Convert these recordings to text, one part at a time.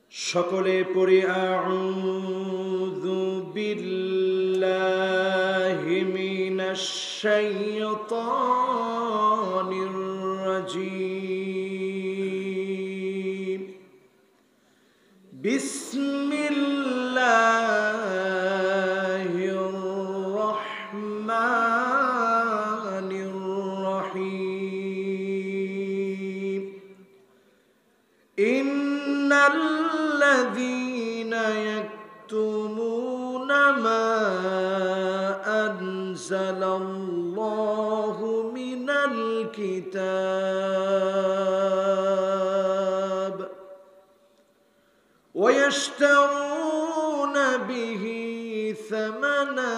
সকলে পড়ি আউযু বিল্লাহি মিনাশ শাইতানির রাজীম। বিসমিল্লাহির রহমানির রহিম। الذين يكتمون ما أنزل الله من الكتاب ويشترون به ثمنا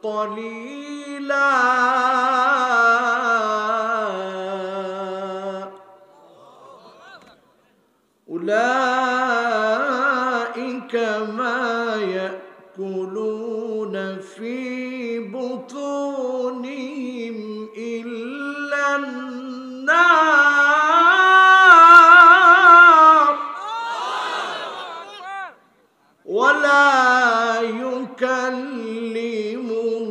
قليلا أولئك ما يأكلون في بطونهم إلا النار ولا يكلمهم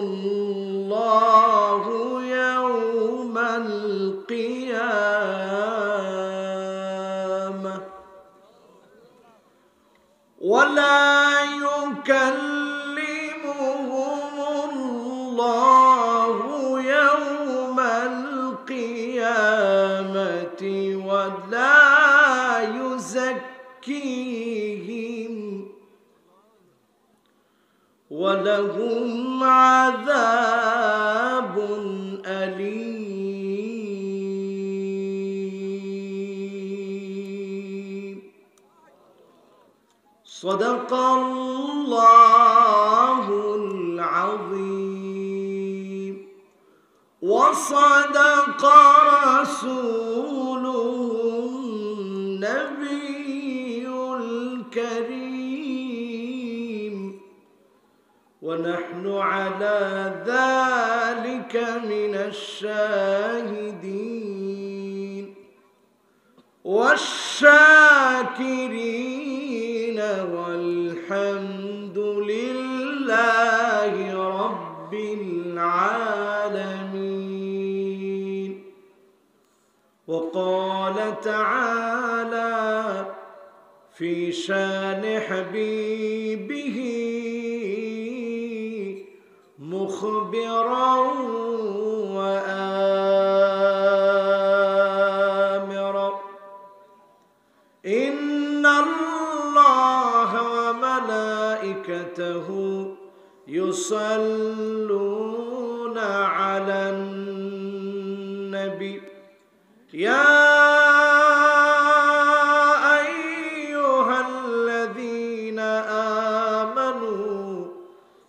الله يوم القيامة ولا يكلمهم الله يوم القيامة ولا يزكيهم ولهم عذاب أليم. صدق الله العظيم وصدق رسوله النبي الكريم ونحن على ذلك من الشاهدين والشاكرين والحمد لله رب العالمين. وقال تعالى في شان حبيبه مخبرا وآمرا إن الله وملائكته يصلون على النبي يا أيها الذين آمنوا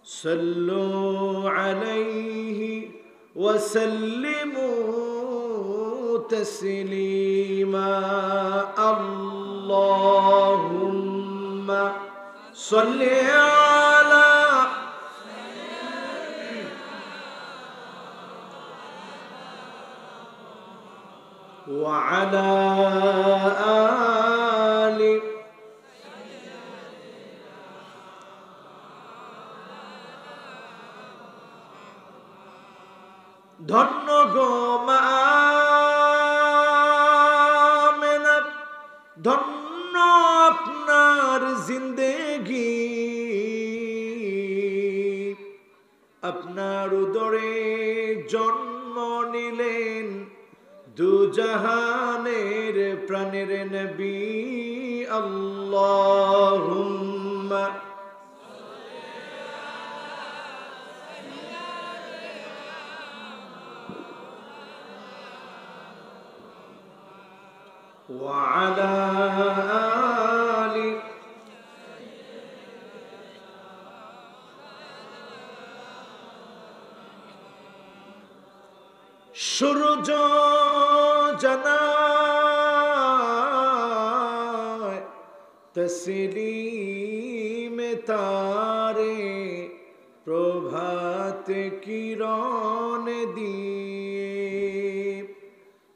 صلوا عليه وسلموا تسليما. اللهم صل على وعلى آل ধন্য গো মা আমেনা, ধন্য আপনার জিন্দেগি, আপনার উদরে জন্ম নিলেন দুজাহানের প্রাণের নবী। আল্লাহুম্মা وعلى آل সূর্য জানায় তসলিম তারে প্রভাত কিরণ দিয়ে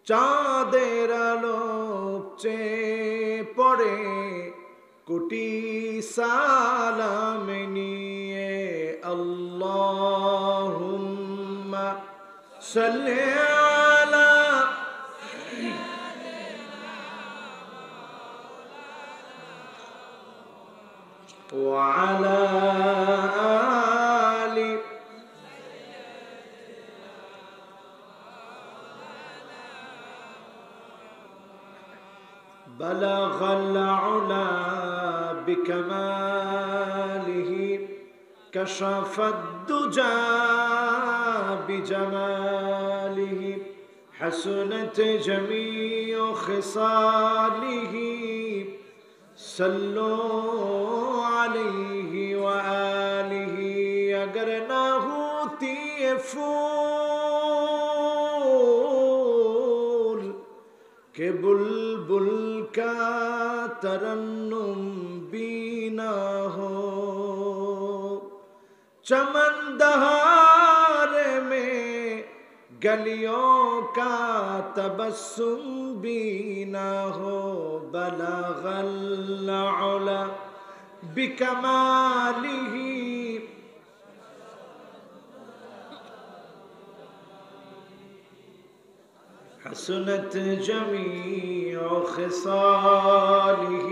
চাঁদের আলো চেয়ে পড়ে কোটি সালাম নিয়ে আল্লাহুম্মা সাল্লি আলা ওয়া আলা আলি بلغ العلا بكماله كشف الدجى بجماله حسنت جميع خصاله صلوا عليه وآله اگر نہ ہوتی یہ پھول کہ बुलबुल का तरन्नुम भी ना हो चमन दहार में गलियों का तबस्सुम भी ना हो बलगल उला बिकमालिही حسنت جميع خصاله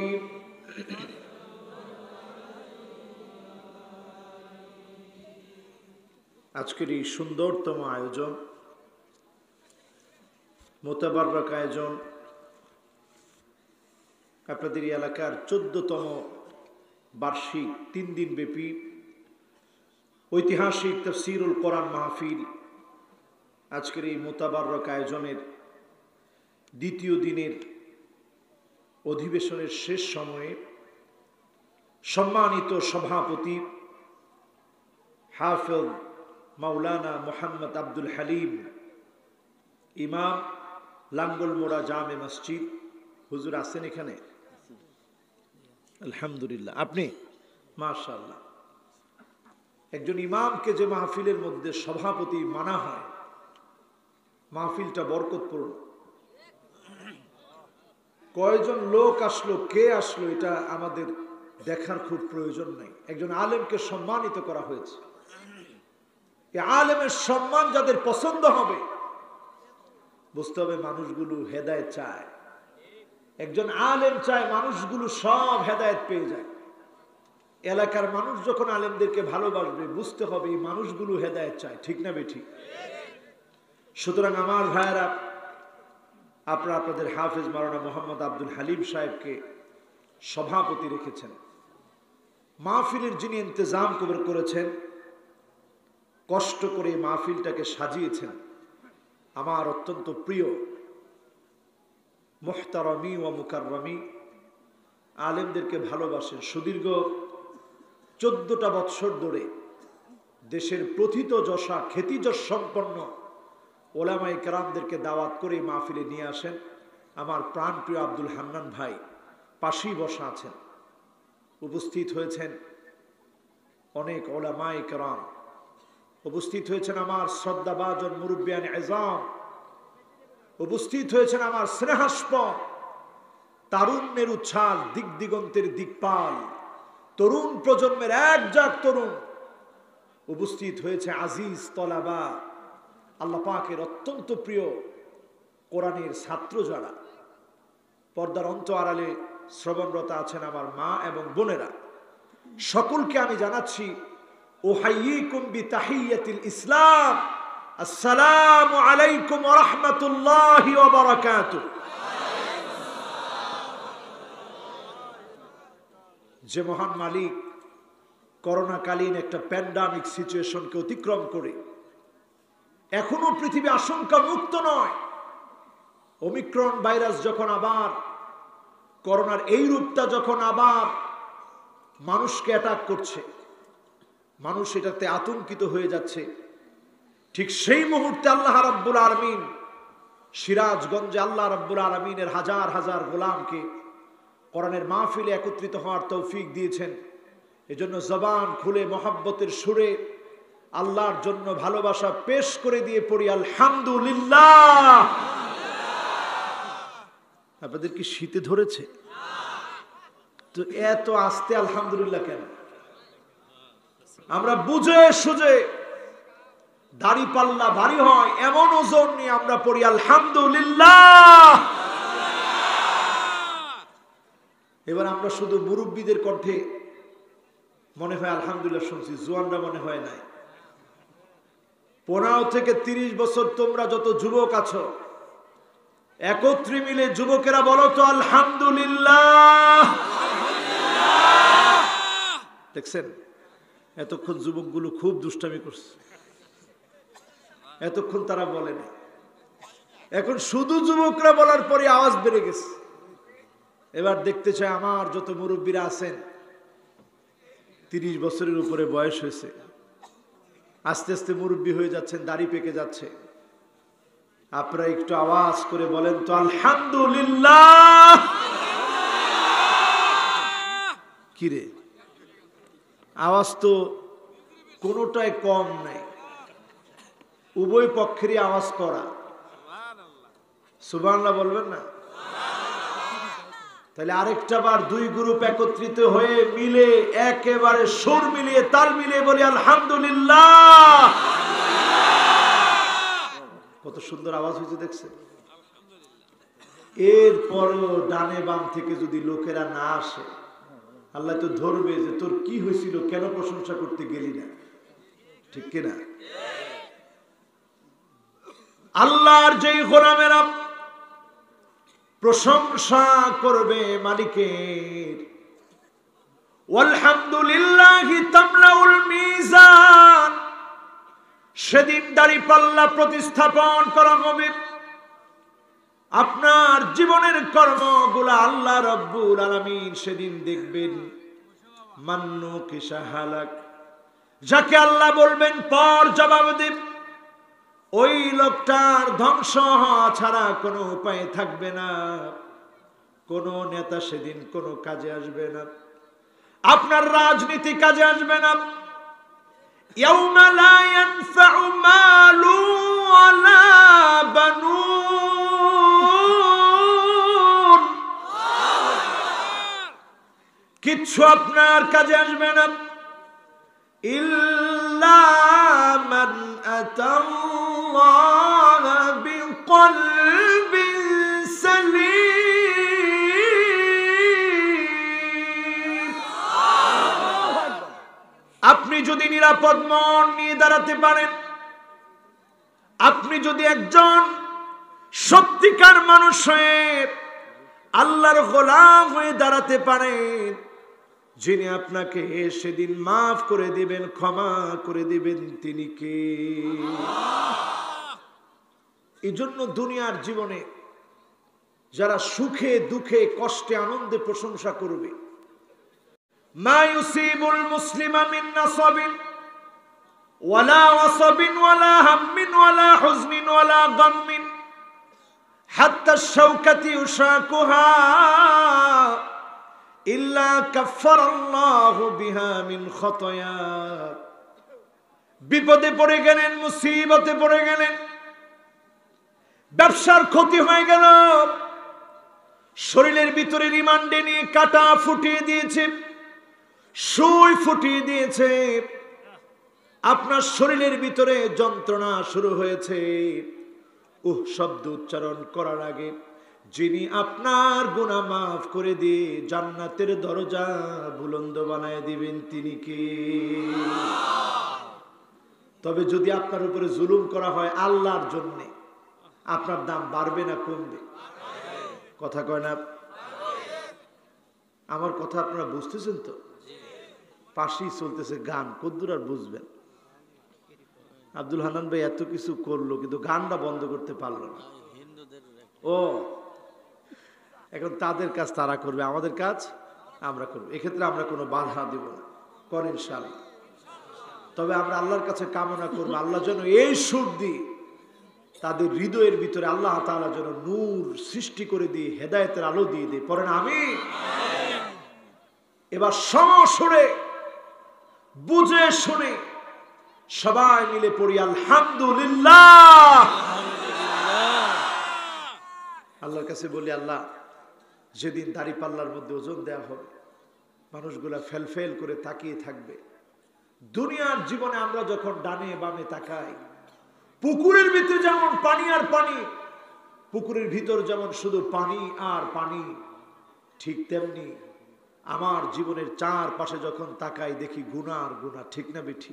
আজকের এই সুন্দরতম আয়োজন, মোতাবাররক আয়োজন, আপনাদের এলাকার 14তম বার্ষিক 3 দিন ব্যাপী ঐতিহাসিক তাফসীরুল কোরআন মাহফিল, আজকের এই মোতাবাররক আয়োজনের দ্বিতীয় দিনের অধিবেশনের শেষ সময়ে সম্মানিত সভাপতি হাফেজ মাওলানা মোহাম্মদ আব্দুল হালিম ইমাম, লাঙ্গলমোড়া জামে মসজিদ। হুজুর আছেন এখানে? আলহামদুলিল্লাহ। আপনি? মাশাআল্লাহ। একজন ইমামকে যে মাহফিলের মধ্যে সভাপতি মানা হয়, মাহফিলটা বরকতপূর্ণ। কয়জন লোক আসলো, কে আসলো, এটা আমাদের দেখার খুব প্রয়োজন নাই। একজন আলেমকে সম্মানিত করা হয়েছে। এই আলেমের সম্মান যাদের পছন্দ হবে, বুঝতে হবে মানুষগুলো হেদায়েত চায়। একজন আলেম চায় মানুষগুলো সব হেদায়েত পেয়ে যায়। এলাকার মানুষ যখন আলেমদেরকে ভালোবাসবে, বুঝতে হবে এই মানুষগুলো হেদায়েত চায়। ঠিক না বেঠিক? সুতরাং আমার ভাইয়েরা, আপনারা আপনাদের হাফেজ মাওলানা মোহাম্মদ আব্দুল হালিম সাহেবকে সভাপতি রেখেছেন। মাহফিলের যিনি ইন্তজাম করেছেন, কষ্ট করে মাহফিলটাকে সাজিয়েছেন, আমার অত্যন্ত প্রিয় মুহতারামি ও মুকাররমি, আলেমদেরকে ভালোবাসেন। সুদীর্ঘ 14টা বৎসর ধরে দেশের প্রথিত যশা খ্যাতিযশ সম্পন্ন ওলামায়ে কেরামদেরকে দাওয়াত করে মাহফিলে নিয়ে আসেন। আমার প্রাণপ্রিয় আব্দুল হান্নান ভাই পাশেই বসা আছেন। উপস্থিত হয়েছেন অনেক ওলামায়ে কেরাম, উপস্থিত হয়েছেন আমার শ্রদ্ধাভাজন মুরব্বিয়ান এজাম, উপস্থিত হয়েছেন আমার স্নেহাস্পদ তারুণ্যের উচ্ছ্বাস, দিক দিগন্তের দিকপাল, তরুণ প্রজন্মের একজাক তরুণ। উপস্থিত হয়েছে আজিজ তলাবা, আল্লাহ পাকের অত্যন্ত প্রিয় কোরআনের ছাত্র যারা পর্দার অন্তরালে শ্রবণরত আছেন, আমার মা এবং বোনেরা, সকলকে আমি জানাচ্ছি উহাইয়িকুম বিতাহিয়াতিল ইসলাম, আসসালামু আলাইকুম ওয়া রাহমাতুল্লাহি ওয়া বারাকাতুহু। যে মহান মালিক করোনাকালীন একটা প্যান্ডামিক সিচুয়েশনকে অতিক্রম করে এখনো পৃথিবী আশঙ্কা মুক্ত নয়। ওমিক্রন ভাইরাস যখন আবার, করোনার এই রূপটা যখন আবার মানুষকে অ্যাটাক করছে, মানুষ এটাতে আতঙ্কিত হয়ে যাচ্ছে, ঠিক সেই মুহূর্তে আল্লাহ রাব্বুল আলামিন সিরাজগঞ্জে আল্লাহ রাব্বুল আলামিনের হাজার হাজার গোলামকে কোরআনের মাহফিলে একত্রিত হওয়ার তৌফিক দিয়েছেন। এজন্য জবান খুলে মহব্বতের সুরে আল্লাহর জন্য ভালোবাসা পেশ করে দিয়ে পড়ি আলহামদুলিল্লাহ, আপনাদের কি শীতে ধরেছে? তো এত আস্তে আলহামদুলিল্লাহ কেন? আমরা বুঝে সুঝে দাড়ি পাল্লা ভারী হয় এমন ওজন নিয়ে আমরা পড়ি আলহামদুলিল্লাহ। এবার আমরা শুধু মুরব্বীদের কণ্ঠে মনে হয় আলহামদুলিল্লাহ শুনছি, জোয়ানরা মনে হয় নাই। 15 থেকে 30 বছর তোমরা যত যুবক আছো একত্রে মিলে যুবকেরা বলো তো আলহামদুলিল্লাহ। দেখছেন এতক্ষণ যুবকগুলো খুব দুষ্টামি করছে, এতক্ষণ তারা বলে না। এখন শুধু যুবকরা বলার পরে আওয়াজ বেড়ে গেছে। এবার দেখতে চাই আমার যত মুরব্বীরা আছেন 30 বছরের উপরে বয়স হয়েছে, আস্তে আস্তে মুরব্বী হয়ে যাচ্ছেন, দাড়ি পেকে যাচ্ছে, আপনারা একটু আওয়াজ করে বলেন তো আলহামদুলিল্লাহ। কিরে আওয়াজ তো কোনোটাই কম নাই, উভয় পক্ষেরই আওয়াজ করা। সুবহানাল্লাহ বলবেন না? তাহলে আরেকটা বার দুই গ্রুপ একত্রিত হয়ে মিলে একেবারে সুর মিলিয়ে তাল মিলিয়ে বলি আলহামদুলিল্লাহ। কত সুন্দর আওয়াজ হয়েছে দেখছেন? এরপরও ডানে বাম থেকে যদি লোকেরা না আসে আল্লাহ তো ধরবে যে তোর কি হয়েছিল, কেন প্রশংসা করতে গেলি না, ঠিক কিনা? আল্লাহর যেই গোলামেরা প্রশংসা করবে মালিকের, আলহামদুলিল্লাহি তামলাউল মিজান, সেদিন দাড়ি পাল্লা প্রতিস্থাপন করা হবে। আপনার জীবনের কর্মগুলা আল্লাহ রাব্বুল আলামিন সেদিন দেখবেন। মান্নু কিসা হালাক, যাকে আল্লাহ বলবেন পর জবাব দেব, ওই লোকটার ধ্বংস হওয়া ছাড়া কোনো উপায় থাকবে না। কোন নেতা সেদিন কোনো কাজে আসবে না, আপনার রাজনীতি কাজে আসবে না। ইয়াউমা লা ইয়ানফাউ মালু ওয়ালা বানুন, কিচ্ছু আপনার কাজে আসবে না। ইল্লা মান আতাল্লাহ বিকলবিন সালিম। আপনি যদি নিরাপদ মন নিয়ে দাঁড়াতে পারেন, আপনি যদি একজন সত্যিকার মানুষ হয়ে আল্লাহর গোলাম হয়ে দাঁড়াতে পারেন, যিনি আপনাকে সেদিন মাফ করে দিবেন, ক্ষমা করে দিবেন, তিনি কে? এই জন্য দুনিয়ার জীবনে যারা সুখে দুঃখে কষ্টে আনন্দে প্রশংসা করবে, মা ইউসিবুল মুসলিমা মিন নাসাবিন ওয়ালা ওয়াসাবিন ওয়ালা হাম্মিন ওয়ালা হুজনিন ওয়ালা গাম্মিন হাত্তা শাওকাতি ইউশাকুহা ইল্লা কাফফারাল্লাহু বিহা মিন খাতায়া। বিপদে পড়ে গেলেন, মুসিবতে পড়ে গেলেন, ব্যবসার ক্ষতি হয়ে গেল, শরীরের ভিতরে রিমান্ডে নিয়ে কাটা ফুটিয়ে দিয়েছে, সুই ফুটিয়ে দিয়েছে, আপনার শরীরের ভিতরে যন্ত্রণা শুরু হয়েছে। শব্দ উচ্চারণ করার আগে যিনি আপনার গুনাহ মাফ করে দিয়ে জান্নাতের দরজা বুলন্দ বানায় দিবেন, তিনি কে? তবে যদি আপনার উপরে জুলুম করা হয় আল্লাহর জন্য, আপনার দাম বাড়বে না কমবে? কথা কয় না? আমার কথা আপনারা বুঝতেছেন তো? পাশেই চলতেছে গান, কদ্দুর আর বুঝবেন। আব্দুল হান্নান ভাই এত কিছু করলো কিন্তু গানটা বন্ধ করতে পারলো না। ও এখন তাদের কাজ তারা করবে, আমাদের কাজ আমরা করবো। এক্ষেত্রে আমরা কোনো বাধা দিব না, করেন ইনশাআল্লাহ। তবে আমরা আল্লাহর কাছে কামনা করবো আল্লাহ যেন এই সুর দিয়ে তাদের হৃদয়ের ভিতরে আল্লাহ তাআলা যেন নূর সৃষ্টি করে দিয়ে হেদায়েতের আলো দিয়ে দেয়। পড়েন আমিন। এবার সমসুরে বুঝে শুনে সবাই মিলে পড়ি আলহামদুলিল্লাহ। আল্লাহর কাছে বলি, আল্লাহ যেদিন দাড়িপাল্লার মধ্যে ওজন দেওয়া হবে, মানুষগুলা ফেল করে তাকিয়ে থাকবে। দুনিয়ার জীবনে আমরা যখন ডানে বামে তাকাই, পুকুরের ভিতরে যেমন পানি আর পানি, পুকুরের ভিতর যেমন শুধু পানি আর পানি, ঠিক তেমনি আমার জীবনের চারপাশে যখন তাকাই দেখি গুনাহ আর গুনাহ। ঠিক না বেঠি?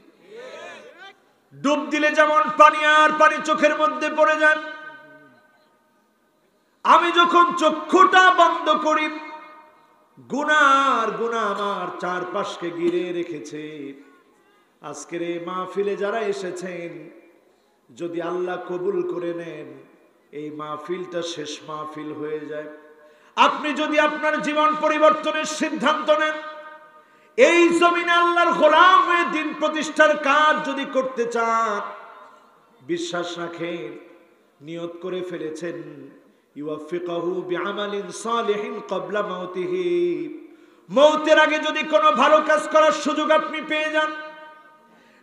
ডুব দিলে যেমন পানি আর পানি চোখের মধ্যে পড়ে যায়, আমি যখন চক্ষুটা বন্ধ করি গুনাহ আর গুনাহ আমার চারপাশকে ঘিরে রেখেছে। আজকের এই মাহফিলে যারা এসেছেন, যদি আল্লাহ কবুল করে নেন, এই মাহফিলটা শেষ মাহফিল হয়ে যায়। আপনি যদি আপনার জীবন পরিবর্তনের সিদ্ধান্ত নেন, এই জমিনে আল্লাহর গোলাম হয়ে দিন প্রতিষ্ঠার কাজ যদি করতে চান, বিশ্বাস রাখেন, নিয়ত করে ফেলেছেন, ইউফিকাহু বিআমালিন সালিহিন ক্বাবলা মাউতিহি, মওতের আগে যদি কোনো ভালো কাজ করার সুযোগ আপনি পেয়ে যান,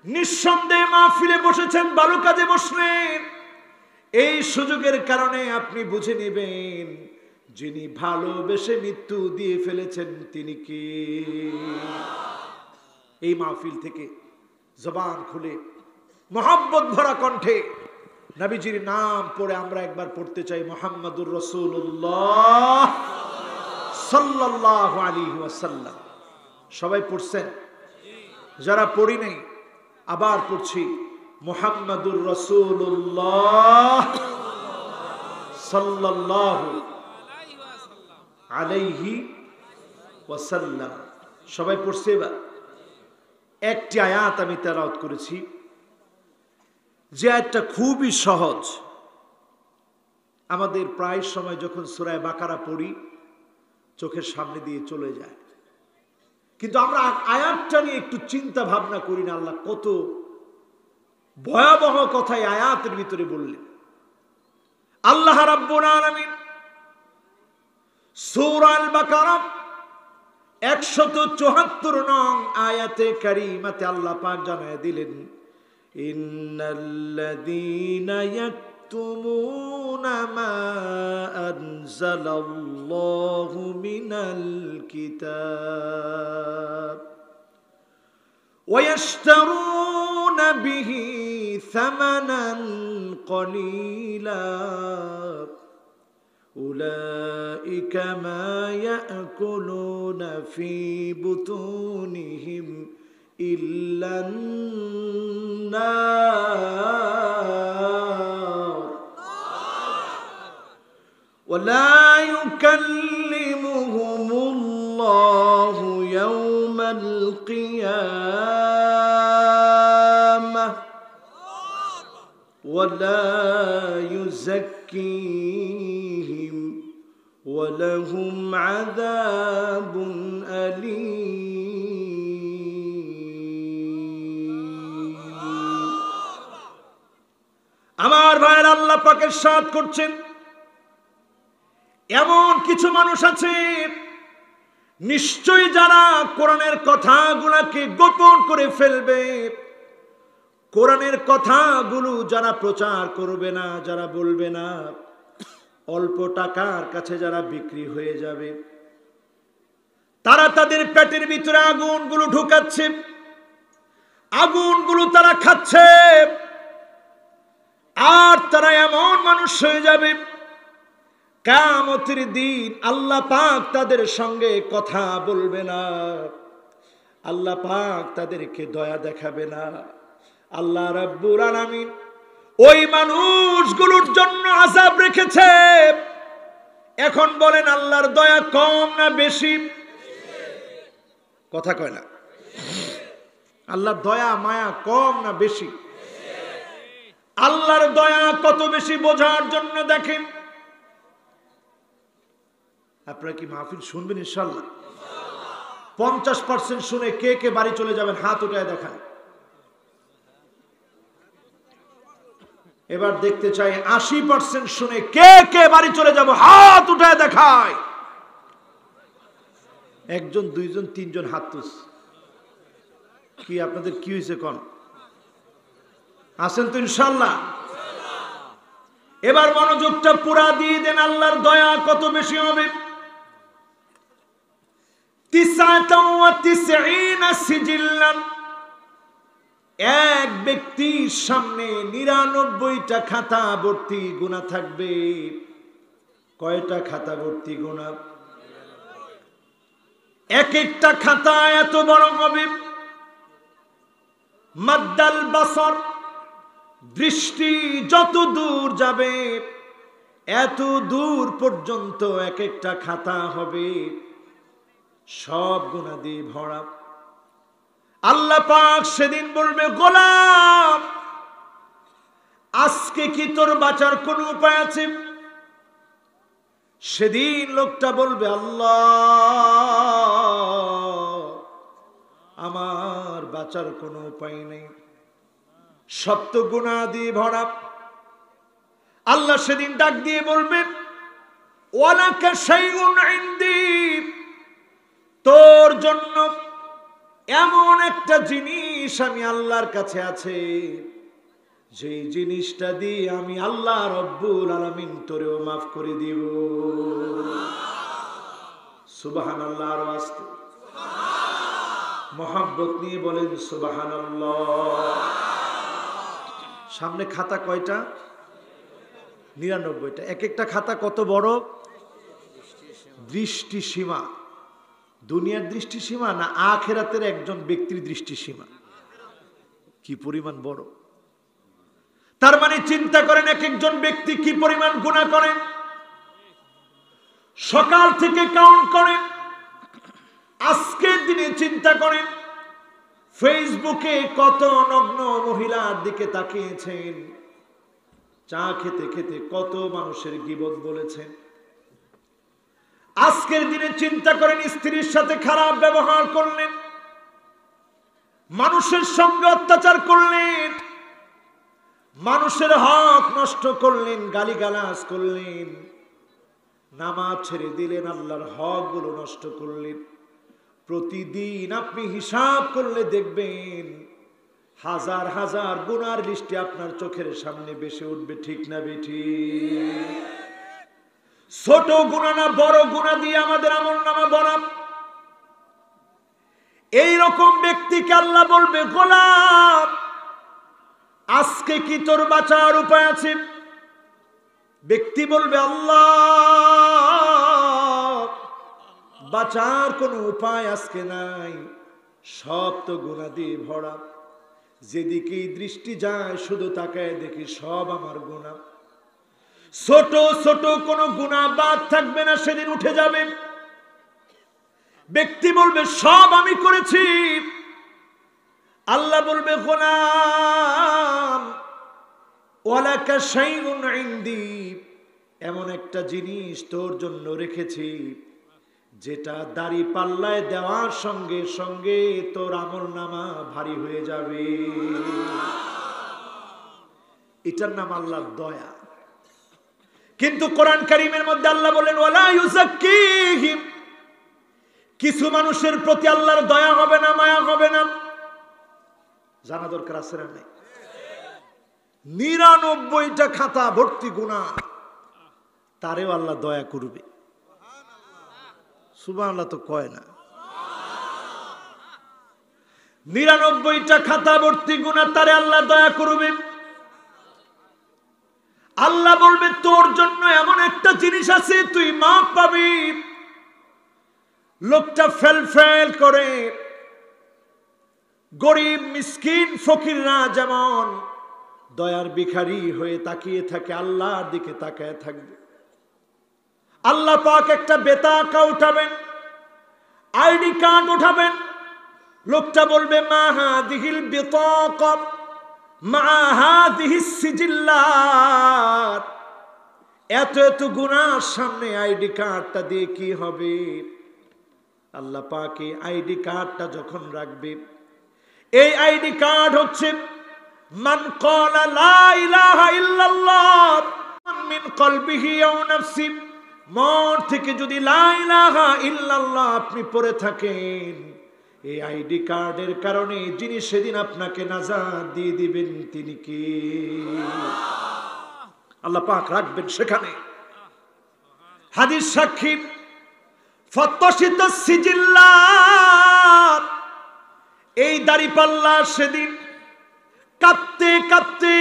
নিঃসন্দেহে মাহফিলে বসেছেন, ভালো কাজে বসলেন, এই সুযোগের কারণে আপনি বুঝে নেবেন যিনি ভালোবেসে মৃত্যু দিয়ে ফেলেছেন তিনি কে। এই মাহফিল থেকে জবান খুলে মোহাব্বত ভরা কণ্ঠে নবীজির নাম পড়ে আমরা একবার পড়তে চাই, মুহাম্মাদুর রাসূলুল্লাহ সাল্লাল্লাহু আলাইহি ওয়াসাল্লাম। সবাই পড়ছেন? যারা পড়ি নাই আবার পড়ছি, মুহাম্মাদুর রাসূলুল্লাহ সাল্লাল্লাহু আলাইহি ওয়াসাল্লাম। সবাই পড়ছে? এবার একটি আয়াত আমি তেলাওয়াত করেছি, যে আয়াতটা খুবই সহজ। আমাদের প্রায় সময় যখন সূরা বাকারা পড়ি চোখের সামনে দিয়ে চলে যায়, কিন্তু আমরা আয়াতটা নিয়ে একটু চিন্তা ভাবনা করি না। আল্লাহ কত ভয়াবহ কথা এই আয়াতের ভিতরে বললেন। আল্লাহ রাব্বুল আলামিন সূরা আল বাকারা 174 নং আয়াতে কারিমাতে আল্লাহ পাক জানায় দিলেন, ইন্নাল্লাযীনা ইয়াকতুমুনা মা আনজালাল্লাহু মিনাল কিতাব ওয়া ইয়াশতারুনা বিহি সামানান কলিলা উলাইকা মা ইয়াকুলুনা ফি বুতুনিহিম ইল্লান নার ওয়া লা ইউকাল্লিমুহুমুল্লাহু ইয়াওমাল কিয়ামাহ ওয়া লা ইউযাক্কিহিম ওয়া লাহুম আযাবুন আলীম। আমার ভাইয়েরা, আল্লাহ পাক ইরশাদ করছেন, এমন কিছু মানুষ আছে নিশ্চয়ই যারা কোরআনের কথাগুলোকে গোপন করে ফেলবে, কোরআনের কথাগুলো যারা প্রচার করবে না, যারা বলবে না, অল্প টাকার কাছে যারা বিক্রি হয়ে যাবে, তারা তাদের পেটের ভিতরে আগুনগুলো ঢুকাচ্ছে, আগুনগুলো তারা খাচ্ছে, আর তারা এমন মানুষ হয়ে যাবে কিয়ামতের দিন আল্লাহ পাক তাদের সঙ্গে কথা বলবে না, আল্লাহ পাক তাদেরকে দয়া দেখাবে না। আল্লাহ রাব্বুল আলামিন ওই মানুষগুলোর জন্য আযাব রেখেছে। এখন বলেন, আল্লাহর দয়া কম না বেশি? কথা কয় না। আল্লাহর দয়া মায়া কম না বেশি? আল্লাহর দয়া কত বেশি বোঝার জন্য দেখেন, আপনারা কি মাহফিল শুনবেন ইনশাআল্লাহ? 50% শুনে কে কে বাড়ি চলে যাবেন হাত উঠায় দেখান। এবার দেখতে চাই 80% শুনে কে কে বাড়ি চলে যাব, হাত উঠায় দেখায়। একজন, দুইজন, তিনজন হাত তুলস। কি আপনাদের কি হয়েছে কোন? আছেন তো ইনশাআল্লাহ? এবার মনোযোগটা পুরা দিয়ে দেন, আল্লাহর দয়া কত বেশি হবে। 99 সিজিল্লান, এক ব্যক্তির সামনে 99টা খাতা ভর্তি গুনাহ থাকবে। কয়টা খাতা ভর্তি গুনাহ? এক একটা খাতা এত বড় হবে, মাদ্দাল বাসর, দৃষ্টি যত দূর যাবে এত দূর পর্যন্ত এক একটা খাতা হবে, সব গুনাহ দিয়ে ভরা। আল্লাহ পাক সেদিন বলবে, গোলাম আজকে কি তোর বাঁচার কোন উপায় আছে? সেদিন লোকটা বলবে, আল্লাহ আমার বাঁচার কোনো উপায় নেই, সব তো গুনাহ দিয়ে ভরা। আল্লাহ সেদিন ডাক দিয়ে বলবেন, ওয়ালাকা শাইউন ইনদি, তোর জন্য এমন একটা জিনিস আমি আল্লাহর কাছে আছে, যে জিনিসটা দিয়ে আমি আল্লাহ রব্বুল আলামিন তোরেও মাফ করে দিব। সুবহানাল্লাহ। আর আস্তে মোহাব্বত নিয়ে বলেন সুবহানাল্লাহ। সামনে খাতা কয়টা? 99টা। এক একটা খাতা কত বড়? দৃষ্টি সীমা। দুনিয়ার দৃষ্টি সীমা না আখিরাতের একজন ব্যক্তির দৃষ্টি সীমা? কি পরিমাণ বড়! তার মানে চিন্তা করেন এক একজন ব্যক্তি কি পরিমাণ গুনাহ করেন। সকাল থেকে কাউন্ট করেন, আজকের দিনে চিন্তা করেন ফেসবুকে কত নগ্ন মহিলার দিকে তাকিয়েছেন, চা খেতে খেতে কত মানুষের গীবত বলেছেন। আজকের দিনে চিন্তা করেন স্ত্রীর সাথে খারাপ ব্যবহার করলেন, মানুষের সঙ্গে অত্যাচার করলেন, মানুষের হক নষ্ট করলেন, গালিগালাজ করলেন, নামাজ ছেড়ে দিলেন, আল্লাহর হক গুলো নষ্ট করলেন। প্রতিদিন আপনি হিসাব করলে দেখবেন হাজার হাজার গুনার লিস্টে আপনার চোখের সামনে ভেসে উঠবে। ঠিক না বেঠিক? ছোট গুনাহ না বড় গুনাহ দিয়ে আমাদের আমলনামা ভরা। এইরকম ব্যক্তিকে আল্লাহ বলবে, গোলাম আজকে কি তোর বাঁচার উপায় আছে? ব্যক্তি বলবে, আল্লাহ বাঁচার কোনো উপায় আজকে নাই, সব তো গুনাহ দিয়ে ভরা। যেদিকেই দৃষ্টি যায় শুধু তাকায় দেখি সব আমার গুনাহ। ছোট ছোট কোনো গুনাহ বাদ থাকবে না, সেদিন উঠে যাবে। ব্যক্তি বলবে, সব আমি করেছি। আল্লাহ বলবে, গোলাম ওয়ালাকা শাইউন ইনদি, এমন একটা জিনিস তোর জন্য রেখেছি যেটা দাড়ি পাল্লায় দেওয়ার সঙ্গে সঙ্গে তোর আমলনামা ভারী হয়ে যাবে। এটার নাম আল্লাহর দয়া। কিন্তু কোরআন কারীমের মধ্যে আল্লাহ বলেন, ওয়ালা ইউযাক্কিহিম, কিছু মানুষের প্রতি আল্লাহর দয়া হবে না, মায়া হবে না। জানা দরকার আছে না নাই? 99টা খাতা ভর্তি গুনাহ, তারেও আল্লাহ দয়া করবে। সুবহানাল্লাহ তো কয় না। 99টা খাতা ভর্তি গুনাহ, তারে আল্লাহ দয়া করবে। আল্লাহ বলবে, তোর জন্য এমন একটা জিনিস আছে, তুই মাপ পাবি। লোকটা ফেল ফেল করে, গরিব মিসকিন ফকিররা যেমন দয়ার ভিখারি হয়ে তাকিয়ে থাকে, আল্লাহর দিকে তাকায় থাকবে। আল্লাহ পাক একটা বেতাকা উঠাবেন, আইডি কার্ড উঠাবেন। লোকটা বলবে, মা হাদিহিল বিতাকা মা হাদিহিস সিজিল্লাত, এত এত গুনার সামনে আইডি কার্ডটা দিয়ে কি হবে? আল্লাহ পাক এই আইডি কার্ডটা যখন রাখবে, এই আইডি কার্ড হচ্ছে মান ক্বালা লা ইলাহা ইল্লাল্লাহ মিন কলবিহি আও নাফসি, মন থেকে যদি লা ইলাহা ইল্লাল্লাহ আপনি পড়ে থাকেন, এই আইডি কার্ডের কারণে যিনি সেদিন আপনাকে নাজাত দিয়ে দিবেন তিনি কে? আল্লাহ পাক রাখবেন সেখানে। হাদিস সাক্ষী, ফত্তশিত সিজিল্লাত, এই দাড়িপাল্লা সেদিন কাঁপতে কাঁপতে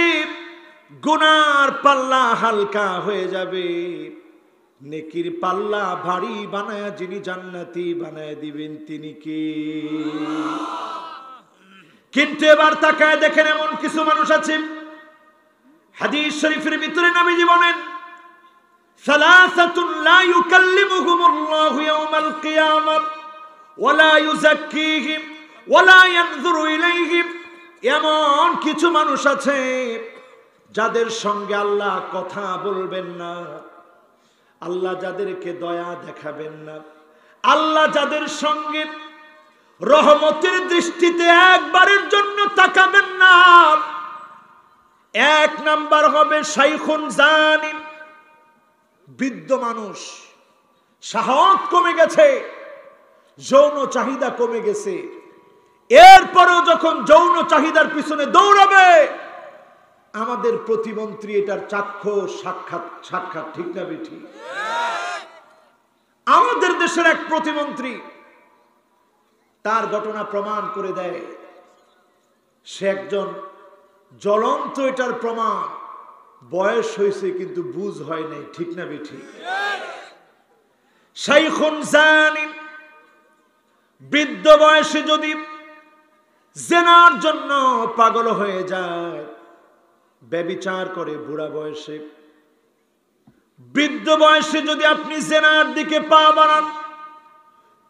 গুনার পাল্লা হালকা হয়ে যাবে, নেকির পাল্লা ভারী বানায়া যিনি জান্নাতি বানায় দিবেন তিনি কে? কিন্তু এবার তাকায় দেখেন এমন কিছু মানুষ আছে, হাদিস শরীফের ভিতরে নবীজি বলেন সালাসাতুন লা ইউকাল্লিমুহুমুল্লাহু ইয়াওমাল কিয়ামাহ ওয়া লা ইউযাক্কিহিম ওয়া লা ইয়ানজুরু ইলাইহিম। এমন কিছু মানুষ আছে যাদের সঙ্গে আল্লাহ কথা বলবেন না, আল্লাহ যাদেরকে দয়া দেখাবেন না, আল্লাহ যাদের সঙ্গে রহমতের দৃষ্টিতে একবারের জন্য তাকাবেন না। এক নাম্বার হবে শাইখুন জানি, বৃদ্ধ মানুষ, শাহওয়াত কমে গেছে, যৌন চাহিদা কমে গেছে, এরপরেও যখন যৌন চাহিদার পিছনে দৌড়াবে, আমাদের প্রতিমন্ত্রী এটার চাক্ষুষ সাক্ষাৎ ঠিক না বেঠি? আমাদের দেশের এক প্রতিমন্ত্রী তার ঘটনা প্রমাণ করে দেয়, সে একজন জ্বলন্ত এটার প্রমাণ, বয়স হয়েছে কিন্তু বুঝ হয় নাই ঠিক না বেঠি? শাইখুন জানি, বৃদ্ধ বয়সে যদি জেনার জন্য পাগল হয়ে যায়, ব্যভিচার করে বুড়া বয়সে, বৃদ্ধ বয়সে যদি আপনি জেনার দিকে পা বাড়ান,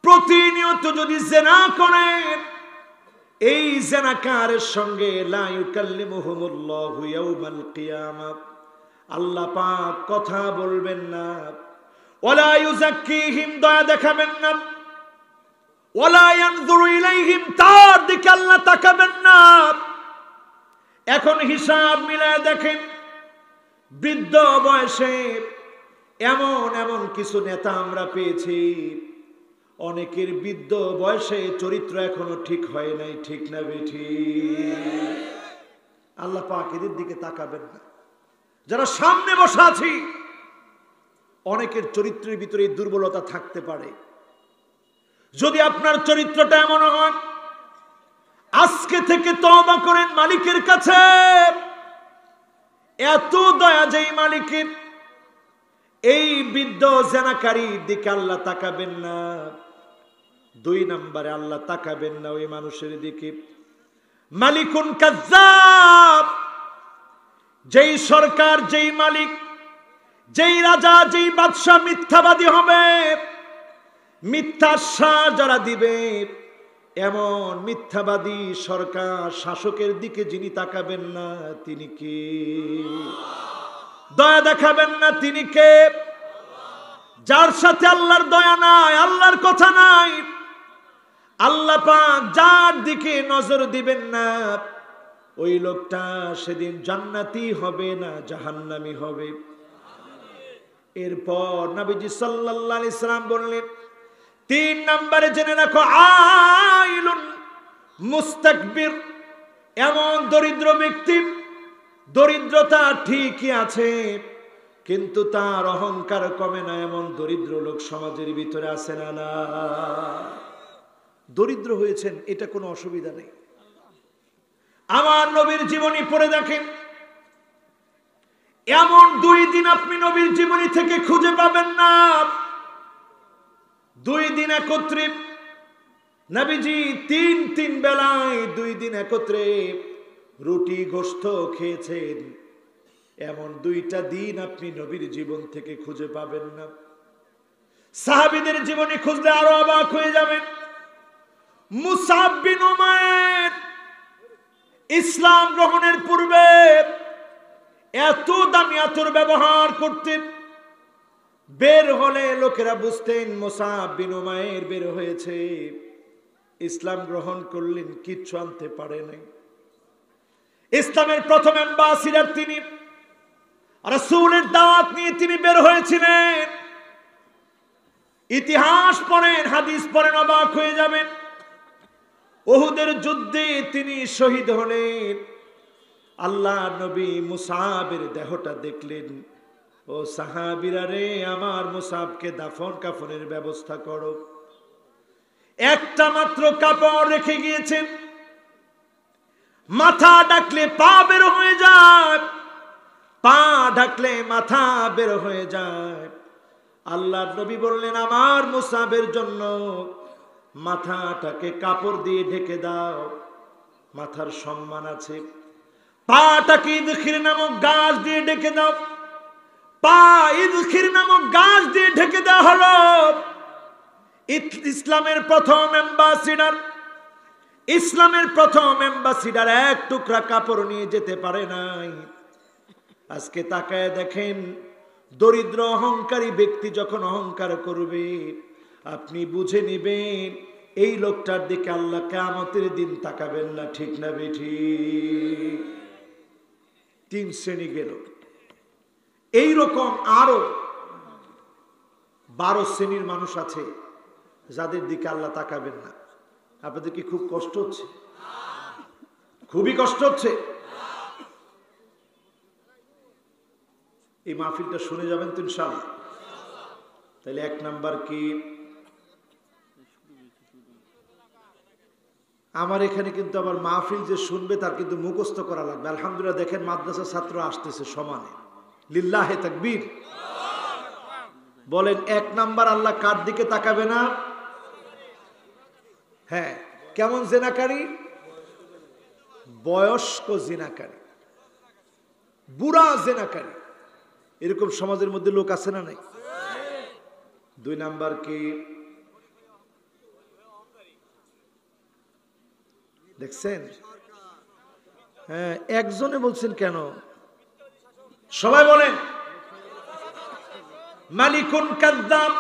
প্রতিনিয়ত যদি জেনা করেন, এই জেনাকারের সঙ্গে লা ইউকাল্লিমুহুমুল্লাহু ইয়াওমাল কিয়ামাহ, আল্লাহ পাক কথা বলবেন না, ওয়ালা ইউযাক্কিহিম, দয়া দেখাবেন না, ওয়ালা ইয়ানজুরু ইলাইহিম, তার দিকে আল্লাহ তাকাবেন না। এখন হিসাব মিলায় দেখেন, বৃদ্ধ বয়সে এমন এমন কিছু নেতা আমরা পেয়েছি, অনেকের বৃদ্ধ বয়সে চরিত্র এখনো ঠিক হয় নাই ঠিক না বেঠি? আল্লাহ পাক এদের দিকে তাকাবেন না। যারা সামনে বসে আছি, অনেকের চরিত্রের ভিতরে দুর্বলতা থাকতে পারে। যদি আপনার চরিত্রটা এমন হয়, আজকে থেকে তওবা করেন মালিকের কাছে। এত দয়া যেই মালিকের, এই বৃদ্ধ জেনাকারীর দিকে আল্লাহ তাকাবেন না। দুই নম্বরে আল্লাহ তাকাবেন না ওই মানুষের দিকে মালিকুন কাজ্জাব, যেই সরকার, যেই মালিক, যেই রাজা, যেই বাদশাহ মিথ্যাবাদী হবে, মিথ্যা আশ্বাস যারা দিবে, এমন মিথ্যাবাদী সরকার শাসকের দিকে যিনি তাকাবেন না তিনি কে? দয়া দেখাবেন না তিনি কে? যার সাথে আল্লাহর দয়া নাই, আল্লাহর কথা নাই, আল্লাহ পাক যার দিকে নজর দিবেন না, ওই লোকটা সেদিন জান্নাতি হবে না জাহান্নামী হবে। এরপর নবীজি সাল্লাল্লাহু আলাইহি সাল্লাম বললেন, তিন নম্বরে জেনে রাখো, আইলুন মুস্তাকবির, এমন দরিদ্র ব্যক্তি, দরিদ্রতা ঠিকই আছে কিন্তু তার অহংকার কমে না, এমন দরিদ্র লোক সমাজের ভিতরে আছে না? না, দরিদ্র হয়েছেন এটা কোনো অসুবিধা নেই। আমার নবীর জীবনী পড়ে দেখেন, এমন দুই দিন আপনি নবীর জীবনী থেকে খুঁজে পাবেন না। দুই দিন একত্রে নবীজি তিন বেলায় দুই দিন একত্রে রুটি গোশত খেয়েছেন, এমন দুইটা দিন আপনি নবীর জীবন থেকে খুঁজে পাবেন না। সাহাবীদের জীবনী খুঁজলে আরো অবাক হয়ে যাবেন। মুসআব বিন উমাইর ইসলাম গ্রহণের পূর্বে এত দামি আতর ব্যবহার করতেন, বের হলে লোকেরা বুঝতেন মুসআব বিন উমাইর বের হয়েছে। ইসলাম গ্রহণ করলেন, কিচ্ছু আনতে পারে নাই। ইসলামের প্রথম অ্যাম্বাসিডার তিনি, রাসূলের দাওয়াত নিয়ে তিনি বের হয়েছিলেন। ইতিহাস পড়েন, হাদিস পড়েন, অবাক হয়ে যাবেন। উহুদের যুদ্ধে তিনি শহীদ হলেন। আল্লাহ নবী মুসআবের দেহটা দেখলেন, ও সাহাবীরা রে, আমার মুসাবকে দাফন কাফনের ব্যবস্থা করো। একটা মাত্র কাপড় রেখে গিয়েছেন, মাথা ঢাকলে পা বের হয়ে যায়, পা ঢাকলে মাথা বের হয়ে যায়। আল্লাহর নবী বললেন, আমার মুসাবের জন্য মাথাটাকে কাপড় দিয়ে ঢেকে দাও, মাথার সম্মান আছে। পাটাকে ইদখির নামক গাছ দিয়ে ঢেকে দাও, পা ইদখির নামক গাছ দিয়ে ঢেকে দেওয়া হলো। ইসলামের প্রথম অ্যাম্বাসিডার, ইসলামের প্রথম অ্যাম্বাসিডার এক টুকরা কাপড় নিয়ে যেতে পারে নাই। আজকে তাকায় দেখেন, দরিদ্র অহংকারী ব্যক্তি যখন অহংকার করবে, আপনি বুঝে নেবেন এই লোকটার দিকে আল্লাহ কিয়ামতের দিন তাকাবেন না। ঠিক না বেঠিক? 3 শ্রেণী গেল। এইরকম আরো 12 শ্রেণীর মানুষ আছে যাদের দিকে আল্লাহ তাকাবেন না। আপনাদের কি খুব কষ্ট হচ্ছে? খুবই কষ্ট হচ্ছে? এই মাহফিলটা শুনে যাবেন তো ইনশাআল্লাহ? তাহলে 1 নাম্বার কি, আমার এখানে কিন্তু আবার মাহফিল যে শুনবে তার কিন্তু মুখস্থ করা লাগবে। আলহামদুলিল্লাহ, দেখেন মাদ্রাসার ছাত্র আসতেছে সমানে। লিল্লাহে তাকবীর। বলেন 1 নাম্বার আল্লাহ কার দিকে তাকাবে না? হ্যাঁ, কেমন জিনাকারী? বয়স্ক জিনাকারী, বুড়া জিনাকারী। এরকম সমাজের মধ্যে লোক আছে না নাই? 2 নাম্বার কি? দেখছেন? হ্যাঁ, একজনে বলছেন কেন? সবাই বলেন। মালিকুন কাযযাব,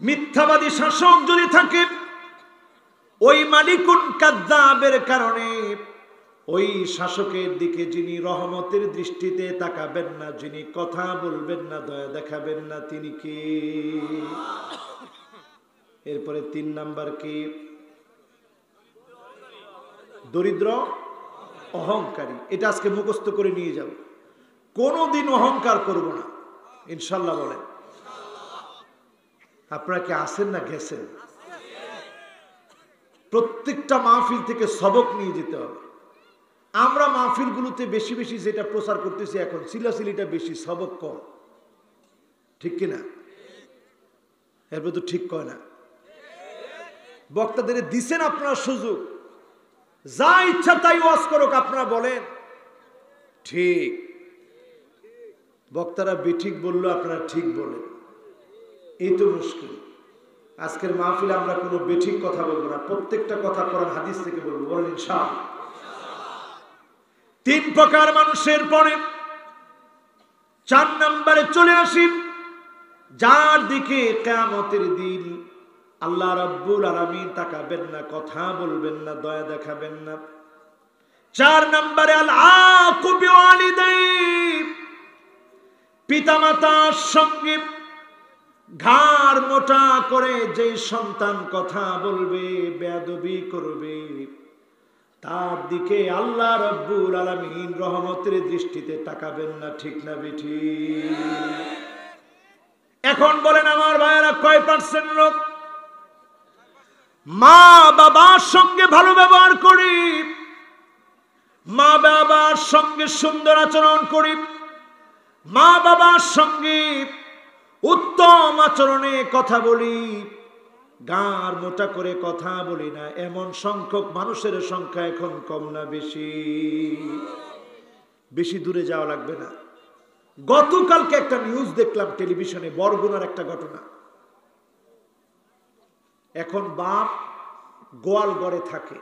মিথ্যাবাদী শাসক যদি থাকে, ওই মালিকুন কাযযাবের কারণে ওই শাসকের দিকে যিনি রহমতের দৃষ্টিতে তাকাবেন না, যিনি কথা বলবেন না, দয়া দেখাবেন না, তিনি কে? এরপরে 3 নাম্বার কি? দরিদ্র অহংকারী। এটা আজকে মুখস্থ করে নিয়ে যাব, কোনদিন অহংকার করব না ইনশাআল্লাহ। বলেন, আপনারা কি আছেন না গেছেন? প্রত্যেকটা মাহফিল থেকে সবক নিয়ে যেতে হবে। আমরা মাহফিলগুলোতে বেশি বেশি যেটা প্রচার করতেছি এখন, চিলাচিলিটা বেশি, সবক কম। ঠিক কিনা? এরপর তো ঠিক কয় না। বক্তাদের দিছেন আপনারা সুযোগ, যা ইচ্ছা তাই ওয়াজ করুক, আপনারা বলেন ঠিক। বক্তারা বেঠিক বললো, আপনারা ঠিক বলেন। এই তো মুশকিল। আজকের মাহফিলে আমরা কোনো বেঠিক কথা বলবো না, প্রত্যেকটা কথা কোরআন হাদিস থেকে বলবো। বলেন ইনশাআল্লাহ। 3 প্রকার মানুষের পরে 4 নম্বরে চলে আসি, যার দিকে কিয়ামতের দিন আল্লাহ রাব্বুল আলামিন তাকাবেন না, কথা বলবেন না, দয়া দেখাবেন না। 4 নম্বরে আল আকুব বিওয়ালিদাই, পিতামাতার সঙ্গে ঘাড় মোটা করে যে সন্তান কথা বলবে, বেয়াদবি করবে, তার দিকে আল্লাহ রাব্বুল আলামিন রহমতের দৃষ্টিতে তাকাবেন না। ঠিক না বেঠিক? এখন বলেন আমার ভাইয়েরা, কয় পার্সেন্ট লোক মা বাবার সঙ্গে ভালো ব্যবহার করি, মা বাবার সঙ্গে সুন্দর আচরণ করি, মা বাবার সঙ্গে উত্তম আচরণে কথা বলি, গার মোটা করে কথা বলি না, এমন সংখ্যক মানুষের সংখ্যা এখন কম না বেশি? বেশি দূরে যাওয়া লাগবে না। গতকালকে একটা নিউজ দেখলাম টেলিভিশনে, বরগুনার একটা ঘটনা। এখন বাপ গোয়াল ঘরে থাকে,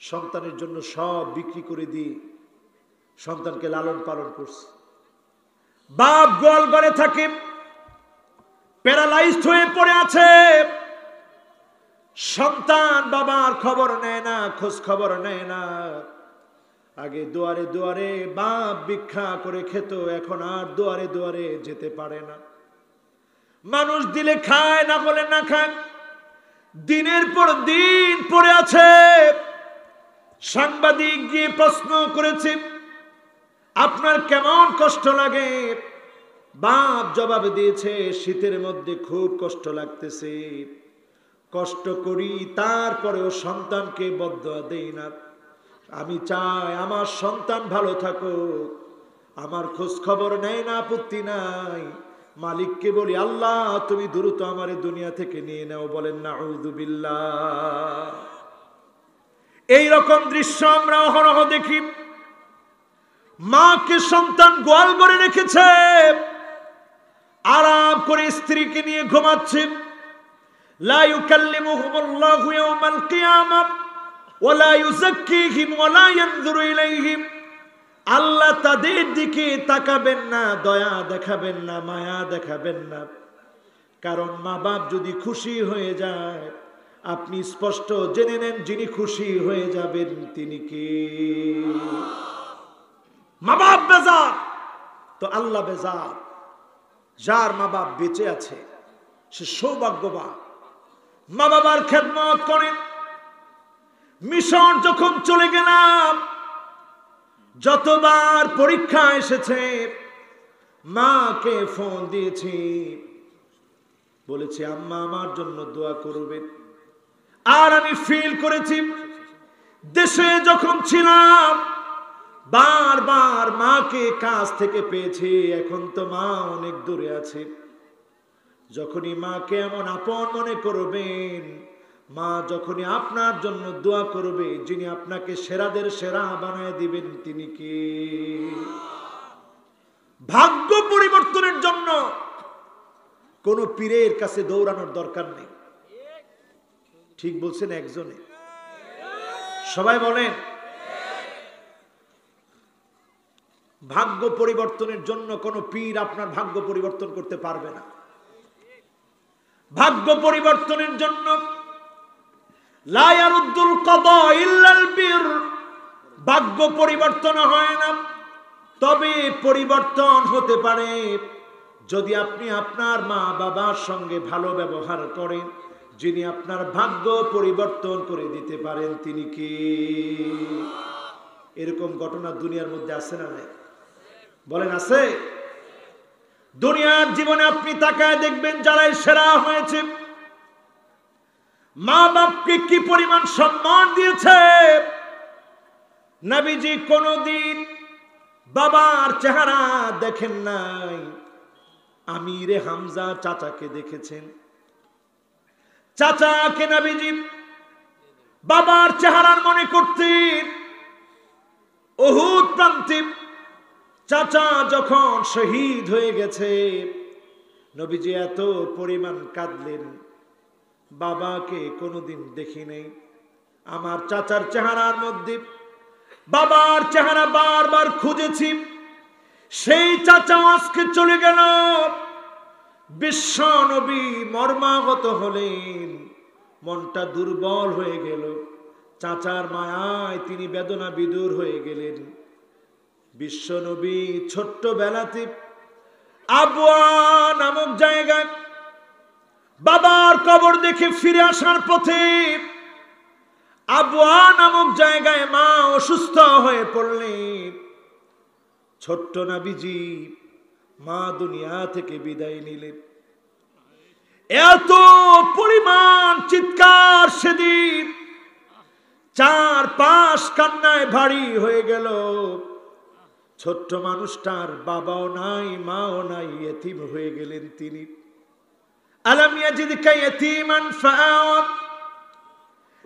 সন্তানের জন্য সব বিক্রি করে দিয়ে সন্তানকে লালন পালন করছে। বাপ গোয়াল ঘরে থাকে, প্যারালাইজড হয়ে পড়ে আছে। সন্তান বাবার খবর নেয় না, খোঁজ খবর নেয় না। আগে দুয়ারে দুয়ারে বাপ ভিক্ষা করে খেত, এখন আর দুয়ারে দুয়ারে যেতে পারে না। মানুষ দিলে খায়, না বলে না খায়। দিনের পর দিন পড়ে আছে। সাংবাদিক গিয়ে প্রশ্ন করেছে, আপনার কেমন কষ্ট লাগে? বাপ জবাব দিয়েছে, শীতের মধ্যে খুব কষ্ট লাগতেছে, কষ্ট করি তারপরেও সন্তানকে বদদোয়া দেই না। আমি চাই আমার সন্তান ভালো থাকুক, আমার খোঁজ খবর নেয় না, আপত্তি নাই। মালিককে বলি, আল্লাহ তুমি দ্রুত আমার দুনিয়া থেকে নিয়ে নাও। বলেন নাউযুবিল্লাহ। এই রকম দৃশ্য আমরা অহরহ দেখি। মাকে সন্তান গোয়াল করে রেখেছে, আরাম করে স্ত্রীকে নিয়ে ঘুমাচ্ছে। লা ইউকাল্লিমুহুমুল্লাহু ইয়াওমাল কিয়ামাহ ওয়া লা ইউযাক্কিহিম ওয়া লা ইয়ানযুরু ইলাইহিম। আল্লাহ তাদের দিকে তাকাবেন না, দয়া দেখাবেন না, মায়া দেখাবেন না। কারণ মা বাপ যদি খুশি হয়ে যায়, আপনি স্পষ্ট জেনে নেন যিনি খুশি হয়ে যাবেন তিনি কে? মা বাপ বেজার তো আল্লাহ বেজার। যার মা বাপ বেঁচে আছে সে সৌভাগ্যবান। মা বাবার খেদমত করেন। মিশন যখন চলে গেলাম, যতবার পরীক্ষা এসেছে মাকে ফোন দিয়েছি, বলেছি আম্মা আমার জন্য দোয়া করবেন। আর আমি ফিল করেছি দেশে যখন ছিলাম বারবার মাকে কাছ থেকে পেয়েছি, এখন তো মা অনেক দূরে আছে। যখনই মাকে এমন আপন মনে করবেন, মা যখনই আপনার জন্য দোয়া করবে, যিনি আপনাকে সেরাদের সেরা বানায় দিবেন তিনি কে? ভাগ্য পরিবর্তনের জন্য কোন পীরের কাছে দৌড়ানোর দরকার নেই। ঠিক বলছেন একজনে? সবাই বলেন। ভাগ্য পরিবর্তনের জন্য কোন পীর আপনার ভাগ্য পরিবর্তন করতে পারবে না। ভাগ্য পরিবর্তনের জন্য লা ইয়ারুদ্দুল কাদা ইল্লাল বীর, ভাগ্য পরিবর্তন হয় না। তবে পরিবর্তন হতে পারে যদি আপনি আপনার মা বাবার সঙ্গে ভালো ব্যবহার করেন। যিনি আপনার ভাগ্য পরিবর্তন করে দিতে পারেন তিনি কি? এরকম ঘটনা দুনিয়ার মধ্যে আছে না নাই? বলেন আছে? দুনিয়ার জীবনে আপনি তাকায় দেখবেন যারাই সেরা হয়েছে, মা বাপকে কি পরিমাণ সম্মান দিয়েছে। নবীজি কোনদিন বাবার চেহারা দেখেন নাই। আমিরে হামজা চাচাকে দেখেছেন। চাচাকে নবীজি বাবার চেহারার মনে করতেন। উহুদ প্রান্তে চাচা যখন শহীদ হয়ে গেছে, নবীজি এত পরিমাণ কাঁদলেন, বাবাকে কোনোদিন দেখি নাই। আমার চাচার চেহারার মধ্যে বাবার চেহারা বারবার খুঁজেছি, সেই চাচা আজকে চলে গেল। বিশ্ব নবী মর্মাহত হলেন, মনটা দুর্বল হয়ে গেল। চাচার মায়ায় তিনি বেদনা বিদুর হয়ে গেলেন। বিশ্ব নবী ছোট্টবেলাতে আবওয়া নামক জায়গায় বাবার কবর দেখে ফিরে আসার পথে আবওয়া নামক জায়গায় মা অসুস্থ হয়ে পড়লেন। ছোট্ট নবীজি মা দুনিয়া থেকে বিদায় নিলেন। এত পরিমাণ চিৎকার সেদিন, চারপাশ কান্নায় ভারী হয়ে গেল। ছোট্ট মানুষটার বাবাও নাই, মাও নাই, এতিম হয়ে গেলেন তিনি। আলাম ইয়াজিদকা ইয়াতীমান ফাআওয়া,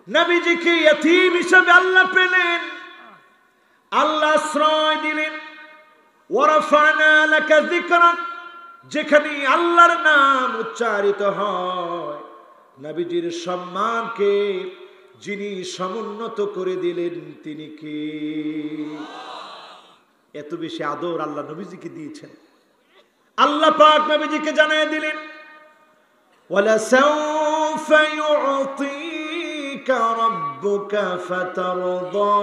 নবীজিকে ইতিম হিসেবে আল্লাহ পেলেন, আল্লাহ আশ্রয় দিলেন। ওয়ারাফানা লাকা যিকরাক, যেখানে আল্লাহর নাম উচ্চারিত হয়, নবীজির সম্মানকে যিনি সমুন্নত করে দিলেন তিনি কে? এত বেশি আদর আল্লাহ নবীজিকে দিয়েছেন। আল্লাহ পাক নবীজিকে জানিয়ে দিলেন, ওয়ালা সাউফা ইউতিকা রাব্বুকা ফাতারদা,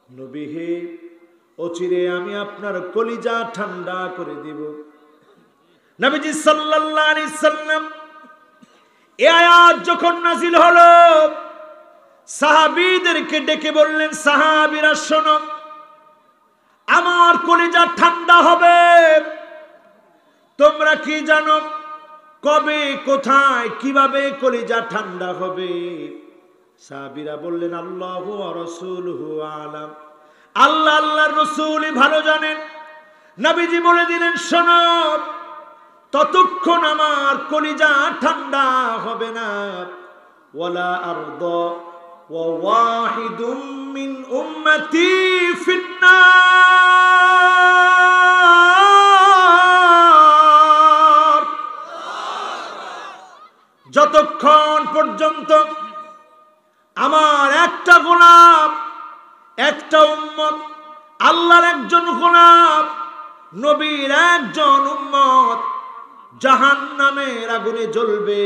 নবী হে, অচিরে আমি আপনার কলিজা ঠান্ডা করে দিব। নবীজি সাল্লাল্লাহু আলাইহি সাল্লাম এই আয়াত যখন নাযিল হলো, সাহাবীদেরকে ডেকে বললেন, সাহাবীরা শোনো, আমার কলিজা ঠান্ডা হবে। তোমরা কি জানো কবে, কোথায়, কিভাবে কলিজা ঠান্ডা হবে? সাহাবীরা বললেন, আল্লাহু ওয়া রাসূলুহু আলাম, আল্লাহ আল্লাহর রাসূলই ভালো জানেন। নবীজি বলে দিলেন, শোনো, ততক্ষণ আমার কলিজা ঠান্ডা হবে না। ওয়ালা আরদা ওয়া ওয়াহিদুম মিন উম্মতি ফিন্নার। যতক্ষণ পর্যন্ত আমার একটা গোলাম, একটা উম্মত, আল্লাহর একজন গোলাম, নবীর একজন উম্মত জাহান্নামের আগুনে জ্বলবে,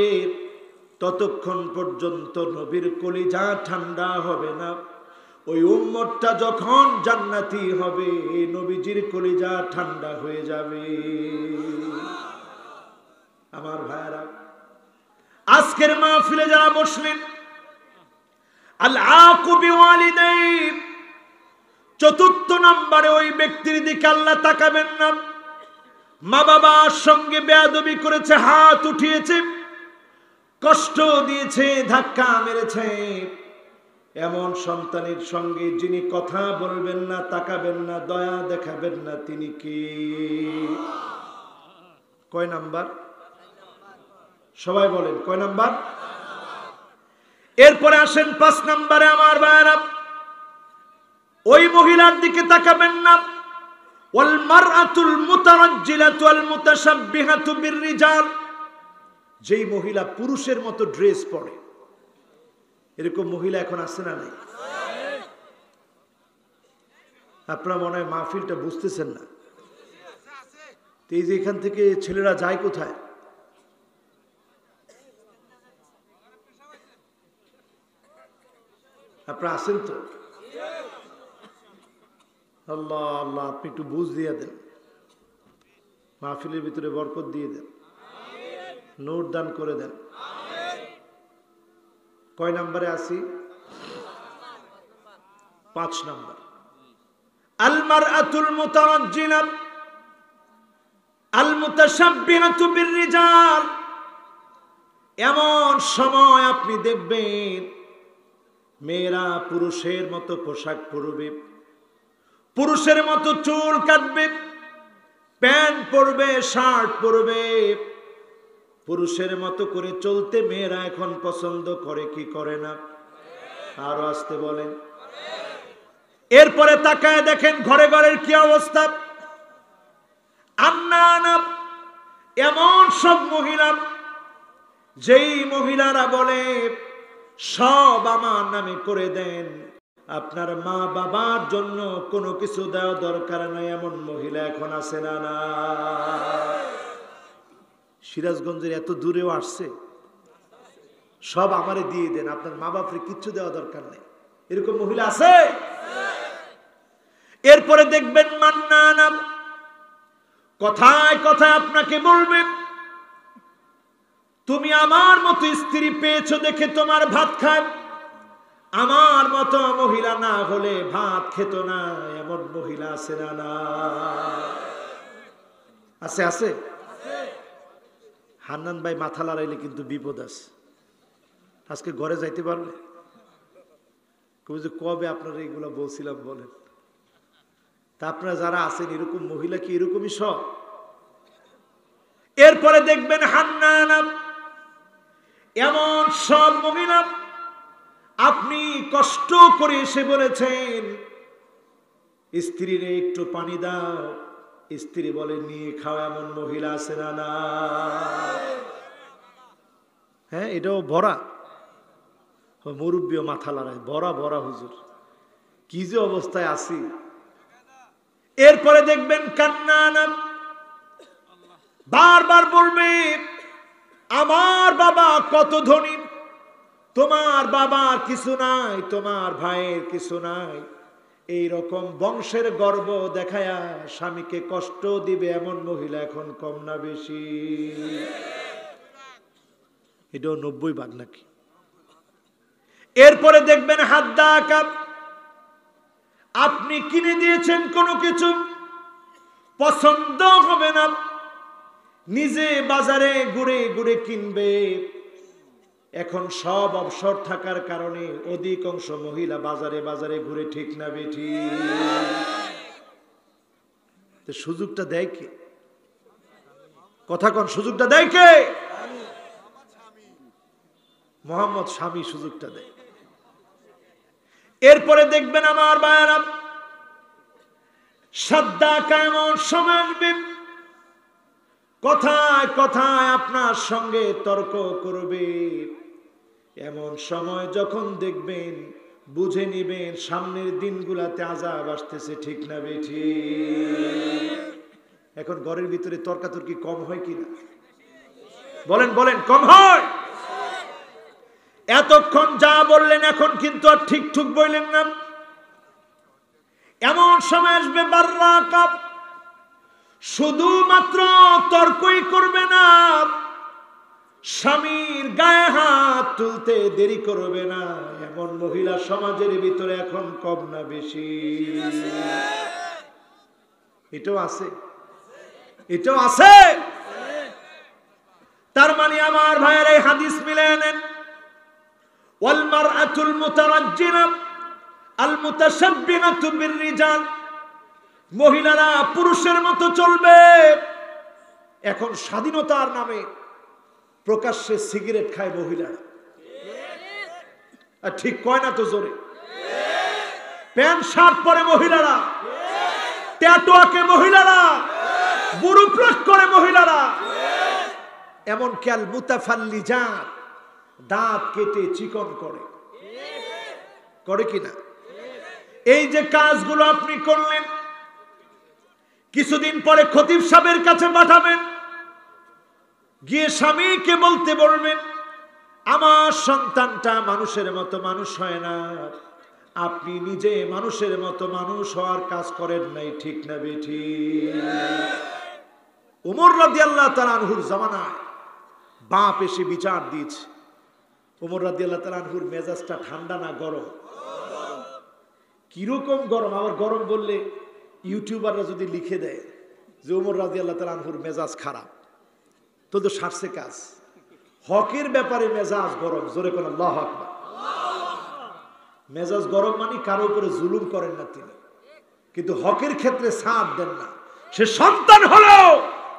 ততক্ষণ পর্যন্ত নবীর কলিজা ঠান্ডা হবে না। ওই উম্মতটা যখন জান্নাতি হবে, নবীজির কলিজা ঠান্ডা হয়ে যাবে। আমার ভাইরা, আজকের মাহফিলে যারা বসলেন, আল আকু বিওয়ালিদাই, চতুর্থ নম্বরে ওই ব্যক্তির দিকে আল্লাহ তাকাবেন না। মা বাবার সঙ্গে বেয়াদবি করেছে, হাত উঠিয়েছে, কষ্ট দিয়েছে, ধাক্কা মেরেছে, এমন সন্তানের সঙ্গে যিনি কথা বলবেন না, তাকাবেন না, দয়া দেখাবেন না, তিনি কি? কয় নাম্বার? সবাই বলেন কয় নাম্বার? এরপরে আসেন 5 নম্বরে। আমার ভাইরা, ওই মহিলার দিকে তাকাবেন না। ওয়াল মারআতুল মুতারাজ্জিলাতু ওয়াল মুতাশাব্বিহাতু বিররিজাল, যেই মহিলা পুরুষের মতো ড্রেস পরে, এরকম মহিলা এখন আছে না নাই? আপনারা মনে হয় মাহফিলটা বুঝতেছেন না। এই যে এখান থেকে ছেলেরা যায় কোথায়? আপনারা আছেন তো? আল্লাহ আল্লাহ, আপনি একটু বুঝ দিয়ে দেন, মাহফিলের ভিতরে বরকত দিয়ে দেন, নূর দান করে দেন। কয় নম্বরে আছি? 5 নম্বর। আল মারআতুল মুতারাজ্জিলা আল মুতাশাব্বিহাতু বিররিজাল, এমন সময় আপনি দেখবেন মেয়েরা পুরুষের মতো পোশাক পরবে, পুরুষের মতো চুল কাটবে, প্যান্ট পরবে, শার্ট পরবে, পুরুষের মতো করে চলতে মেয়েরা এখন পছন্দ করে কি করে না? আরো আসতে বলেন। এরপরে তাকায় দেখেন ঘরে ঘরের কি অবস্থা। আন্নানা, এমন সব মহিলা, যেই মহিলারা বলে সব আমার নামে করে দেন, আপনার মা বাবার জন্য কোনো কিছু দেওয়া দরকার নাই, এমন মহিলা এখন আছে না? না, সিরাজগঞ্জের এত দূরেও আসছে, সব আমারে দিয়ে দেন, আপনার মা বাপরে কিচ্ছু দেওয়া দরকার নেই, এরকম মহিলা আছে। এরপরে দেখবেন মান্নানা, কথায় কথায় আপনাকে বলবে, তুমি আমার মতো স্ত্রী পেয়েছো দেখে তোমার ভাত খায়, আমার মতো মহিলা না হলে ভাত খেত না, এমন মহিলা আছে না? না, আছে আছে। হান্নান ভাই মাথা লড়াইলে কিন্তু বিপদ আছে, আজকে ঘরে যাইতে পারবে? কবে আপনারা এগুলা বলছিলাম বলেন? তা আপনারা যারা আছেন এরকম মহিলা কি এরকমই সব? এরপরে দেখবেন হান্নানা, এমন সব মহিলা আপনি কষ্ট করে এসে বলেছেন স্ত্রীর একটু পানি দাও, স্ত্রী বলে নিয়ে খাও, এমন মহিলা আছে না? না, হ্যাঁ, এটাও ভরা। মুরব্বীও মাথা লড়ায়, ভরা ভরা হুজুর, কি যে অবস্থায় আছি। এরপরে দেখবেন কান্নানা, বারবার বলবে আমার বাবা কত ধনী, তোমার বাবার কিছু নাই, তোমার ভাইয়ের কিছু নাই, এই রকম বংশের গর্ব দেখায়া স্বামীকে কষ্ট দিবে, এমন মহিলা এখন কম না বেশি? এটাও 90 ভাগ নাকি? এরপরে দেখবেন হাদ্দাকা, আপনি কিনে দিয়েছেন কোনো কিছু, পছন্দ হবে না, নিজে বাজারে ঘুরে ঘুরে কিনবে। এখন সব অবসর থাকার কারণে অধিকাংশ মহিলা বাজারে বাজারে ঘুরে, ঠিক না বেঠি? সুযোগটা দেয় কে? কথা কোন? সুযোগটা দেয় কে? মোহাম্মদ স্বামী সুযোগটা দেয়। এরপরে দেখবেন আমার ভাইয়েরা, সাদ্দাকা এমন সময় আসবে, কথায় কথায় আপনার সঙ্গে তর্ক করবে। এমন সময় যখন দেখবেন, বুঝে নিবেন সামনের দিনগুলাতে আযাব আসতেছে, ঠিক না বেঠি? এখন ঘরের ভিতরে তর্কাতর্কি কম হয় কিনা? বলেন বলেন, কম হয়? এতক্ষণ যা বললেন এখন কিন্তু আর ঠিক ঠিক বললেন না। এমন সময় আসবে বাররাকা, শুধুমাত্র তর্কই করবে না, স্বামীর গায়ে হাত তুলতে দেরি করবে না। এমন মহিলা সমাজের ভিতরে এখন কম না বেশি? এটাও আছে, এটাও আছে। তার মানে আমার ভাইয়ের এই হাদিস মিলিয়ে নেন, ওয়াল মারআতুল মুতারাজ্জিলা আল মুতাশাব্বিহাতু বিররিজাল, মহিলারা পুরুষের মতো চলবে। এখন স্বাধীনতার নামে প্রকাশ্যে সিগারেট খায় মহিলারা, আর ঠিক কয় না তো জোরে? প্যান্ট শার্ট পরে মহিলারা, ট্যাটু আঁকে মহিলারা, বুড়ো প্লাক করে মহিলারা, এমন কাল মুতাফাল্লিজাত, দাঁত কেটে চিকন করে, করে কিনা? এই যে কাজগুলো আপনি করলেন, কিছুদিন পরে খতিব সাহেবের কাছে পাঠাবেন, গিয়ে স্বামীকে বলতে বলবেন, আমার সন্তানটা মানুষের মতো মানুষ হয় না, আপনি নিজে মানুষের মতো মানুষ হওয়ার কাজ করেন নাই, ঠিক না বেঠি? ওমর রাদিয়াল্লাহু তাআলা আনহুর জামানায় বাপ এসে বিচার দিয়েছে। ওমর রাদিয়াল্লাহু তাআলা আনহুর মেজাজটা ঠান্ডা না গরম? কিরকম গরম! আবার গরম বললে ইউটিউবাররা যদি লিখে দেয় যে ওমর রাদিয়াল্লাহু তাআলা আনহুর মেজাজ খারাপ, তো তো সারছে কাজ। হকের ব্যাপারে মেজাজ গরম, জোরে কোন আল্লাহু আকবার। মেজাজ গরম মানে কারো উপরে জুলুম করেন না তিনি, কিন্তু হকের ক্ষেত্রে ছাড় দেন না। সে সন্তান হলেও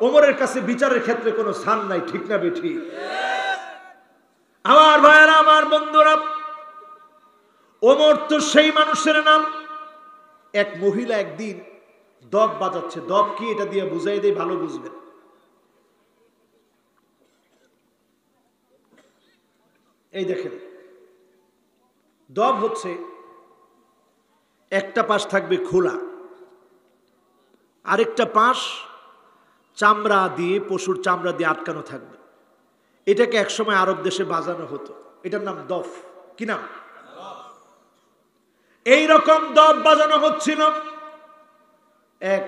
ওমরের কাছে বিচারের ক্ষেত্রে কোনো ছাড় নাই, ঠিক না বেঠি? আমার ভাইয়েরা, আমার বন্ধুরা, ওমর তো সেই মানুষের নাম। এক মহিলা একদিন দব বাজাচ্ছে। দব কি এটা দিয়ে বুঝাই দেয়, ভালো বুঝবেন। এই দেখেন, দব হচ্ছে একটা পাশ থাকবে খোলা, আরেকটা পাশ চামড়া দিয়ে, পশুর চামড়া দিয়ে আটকানো থাকবে। এটাকে একসময় আরব দেশে বাজানো হতো, এটার নাম দফ। কি নাম? এইরকম দফ বাজানো হচ্ছিল। এক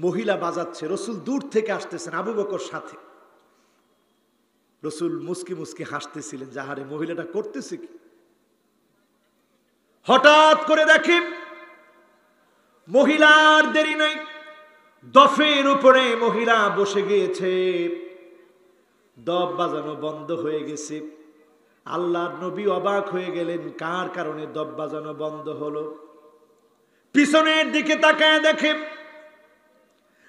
মহিলা বাজাচ্ছে, রসুল দূর থেকে আসতেছেন, আবু বকর সাথে। রসুল মুস্কি মুস্কি হাসতেছিলেন, যাহারে মহিলাটা করতেছে কি। হঠাৎ করে দেখেন মহিলার দেরি নাই, দফের উপরে মহিলা বসে গিয়েছে। দফ বাজানো বন্ধ হয়ে গেছে। আল্লাহর নবী অবাক হয়ে গেলেন, কার কারণে দফ বাজানো বন্ধ হলো। পিছনের দিকে তাকায় দেখেন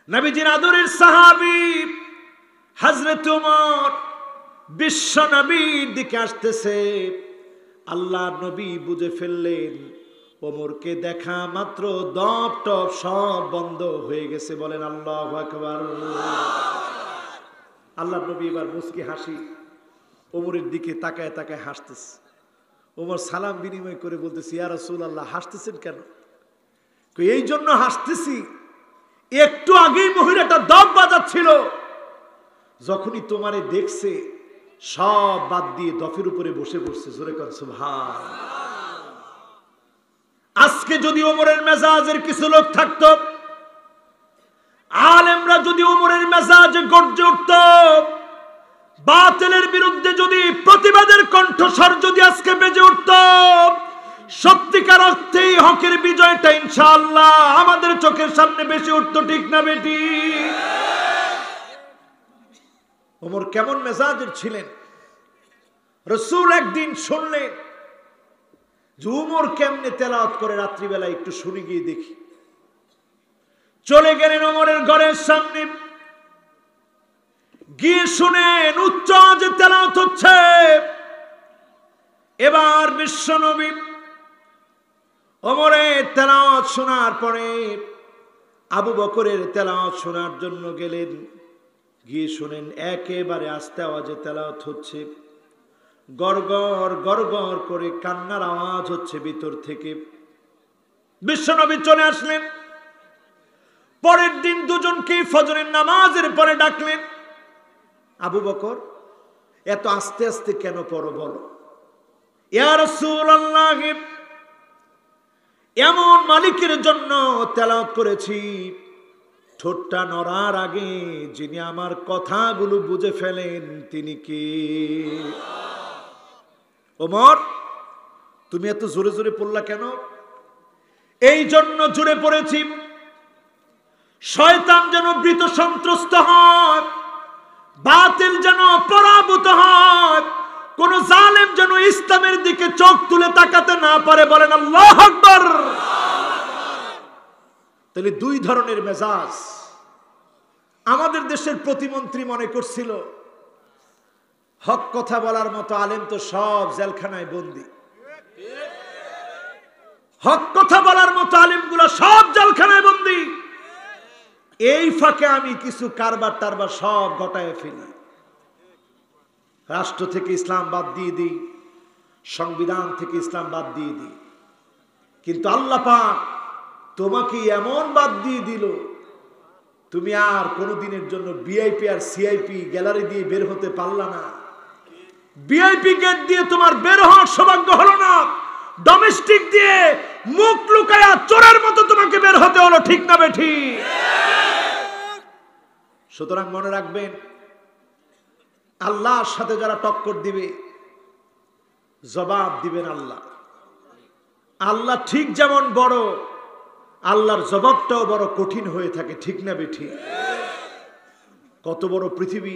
নবীজির আদরের সাহাবী হযরত ওমর বিশ্ব নবীর দিকে আসতেছে। আল্লাহর নবী বুঝে ফেললেন, ওমরকে দেখা মাত্র দফ টপ সব বন্ধ হয়ে গেছে। বলেন আল্লাহু আকবার। আল্লাহর নবী এবার মুস্কি হাসি ওমরের দিকে তাকায় তাকায় হাসতেছে। ওমর সালাম বিনিময় করে বলতেছে, ইয়া রাসূলুল্লাহ, হাসতেছেন কেন? এই জন্য হাসতেছি, একটু আগেই মহিলাটা দফ বাজাচ্ছিল, যখনই তোমারে দেখছে সব বাদ দিয়ে দফের উপরে বসে পড়ছে। জোরে কোন সুবহান। আজকে যদি ওমরের মেজাজের কিছু লোক থাকতো, আলেমরা যদি ওমরের মেজাজে গর্জে উঠত, বাতিলের বিরুদ্ধে যদি প্রতিবাদের কণ্ঠস্বর যদি আজকে বেজে উঠত, সত্যিকার অর্থেই হকের বিজয়টা ইনশাআল্লাহ আমাদের চোখের সামনে বেশি উঠতো, ঠিক না বেটি? ওমর কেমন মেজাজের ছিলেন, রাসূল একদিন শুনলেন যে উমর কেমনে তেলাওয়াত করে রাত্রিবেলা, একটু শুনে গিয়ে দেখি। চলে গেলেন ওমরের ঘরের সামনে, গিয়ে শুনেন উচ্চ আওয়াজে তেলাওয়াত হচ্ছে। এবার বিশ্বনবী ওমরের তেলাওয়াত শোনার পরে আবু বকরের তেলাওয়াত শোনার জন্য গেলেন। গিয়ে শুনেন একেবারে আস্তে আওয়াজে তেলাওয়াত হচ্ছে, গড়গড় গড়গড় করে কান্নার আওয়াজ হচ্ছে ভিতর থেকে। বিশ্বনবী চলে আসলেন। পরের দিন দুজনকে ফজরের নামাজের পরে ডাকলেন। আবু বকর, এত আস্তে আস্তে কেন পড়ো বলো? ইয়া রাসূলুল্লাহ, এমন মালিকের জন্য তেলাওয়াত করেছি, ঠোঁটটা নড়ার আগে যিনি আমার কথাগুলো বুঝে ফেলেন তিনি কে? ওমর, তুমি এত জোরে জোরে পড়লা কেন? এই জন্য জোরে পড়েছি, শয়তান যেন ভীত সন্ত্রস্ত হয়, বাতিল যেন পরাভূত হয়, কোন জালেম যেন ইসলামের দিকে চোখ তুলে তাকাতে না পারে। বলেন আল্লাহু আকবার। তাহলে দুই ধরনের মেজাজ। আমাদের দেশের প্রতিমন্ত্রী মনে করছিল হক কথা বলার মতো আলেম তো সব জেলখানায় বন্দী, হক কথা বলার মতো আলেমগুলো সব জেলখানায় বন্দী। এই ফাঁকে আমি কিছু কারবার টারবার সব ঘটায় ফেলি, রাষ্ট্র থেকে ইসলাম বাদ দিয়ে দিই, সংবিধান থেকে ইসলাম বাদ দিয়ে দিই। কিন্তু আল্লাহ পাক তোমাকে এমন বাদ দিয়ে দিল, তুমি আর কোনোদিনের জন্য ভিআইপি আর সিআইপি গ্যালারি দিয়ে বের হতে পারলা না। ভিআইপি গেট দিয়ে তোমার বের হওয়ার সৌভাগ্য হলো না, ডোমেস্টিক দিয়ে মুখ লুকায়া চোরের মতো তোমাকে বের হতে হলো, ঠিক না বেঠি? সুতরাং মনে রাখবেন, আল্লাহর সাথে যারা টক্কর দিবে জবাব দিবেন আল্লাহ। আল্লাহ ঠিক যেমন বড়, আল্লাহর জবাবটাও বড় কঠিন হয়ে থাকে, ঠিক না বেঠি? কত বড় পৃথিবী,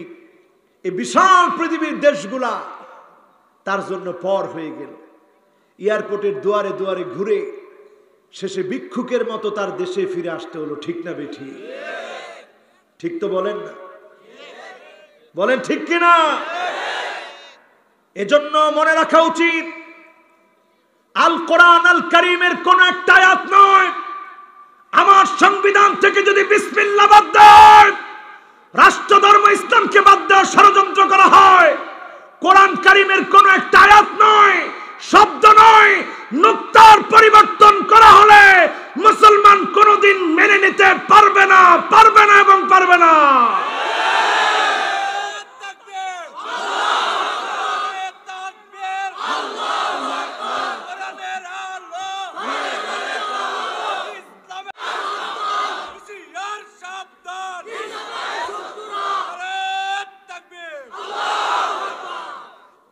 এই বিশাল পৃথিবীর দেশগুলা তার জন্য পর হয়ে গেল। এয়ারপোর্টের দুয়ারে দুয়ারে ঘুরে শেষে ভিক্ষুকের মতো তার দেশে ফিরে আসতে হলো, ঠিক না বেঠি? ঠিক তো বলেন না? বলেন ঠিক কিনা? এজন্য মনে রাখা উচিত, আল কোরআন আল কারীমের কোন একটা আয়াত নয়, আমার সংবিধান থেকে যদি বিসমিল্লাহ বাদ দেয়, রাষ্ট্র ধর্ম ইসলামকে বাদ দেওয়ার ষড়যন্ত্র করা হয়, কোরআন কারীমের কোন একটা আয়াত নয়, শব্দ নয়, নুক্তার পরিবর্তন করা হলে মুসলমান কোনদিন মেনে নিতে পারবে না, পারবে না এবং পারবে না।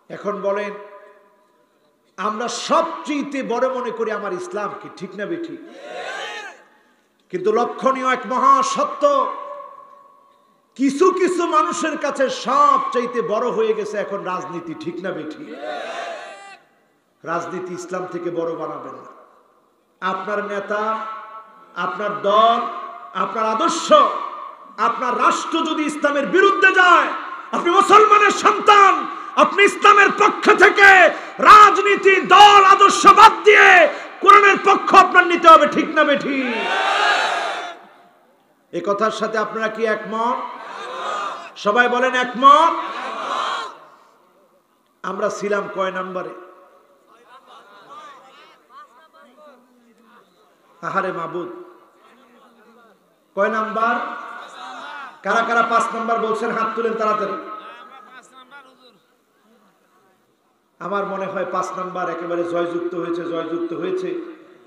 এখন বলেন, আমরা সবচেয়ে বড় মনে করি আমার ইসলামকে, ঠিক না বেঠি? কিন্তু লক্ষণীয় এক মহা সত্য, কিছু কিছু মানুষের কাছে সবচেয়ে বড় হয়ে গেছে এখন রাজনীতি, ঠিক না বেঠি? রাজনীতি ইসলাম থেকে বড় বানাবেন না। আপনার নেতা, আপনার দল, আপনার আদর্শ, আপনার রাষ্ট্র যদি ইসলামের বিরুদ্ধে যায়, আপনি মুসলমানের সন্তান, আপনি ইসলামের পক্ষ থেকে রাজনীতি, দল, আদর্শ বাদ দিয়ে কোরআনের পক্ষ আপনার নিতে হবে, ঠিক না বেঠি? এই কথার সাথে আপনারা কি একমত? সবাই বলেন একমত। আমরা ছিলাম কয় নাম্বারে? আহারে মাবুদ, কয় নাম্বার? কারা কারা 5 নাম্বার বলছেন হাত তুলেন তাড়াতাড়ি। আমার মনে হয় 5 নাম্বার একেবারে জয়যুক্ত হয়েছে, জয়যুক্ত হয়েছে।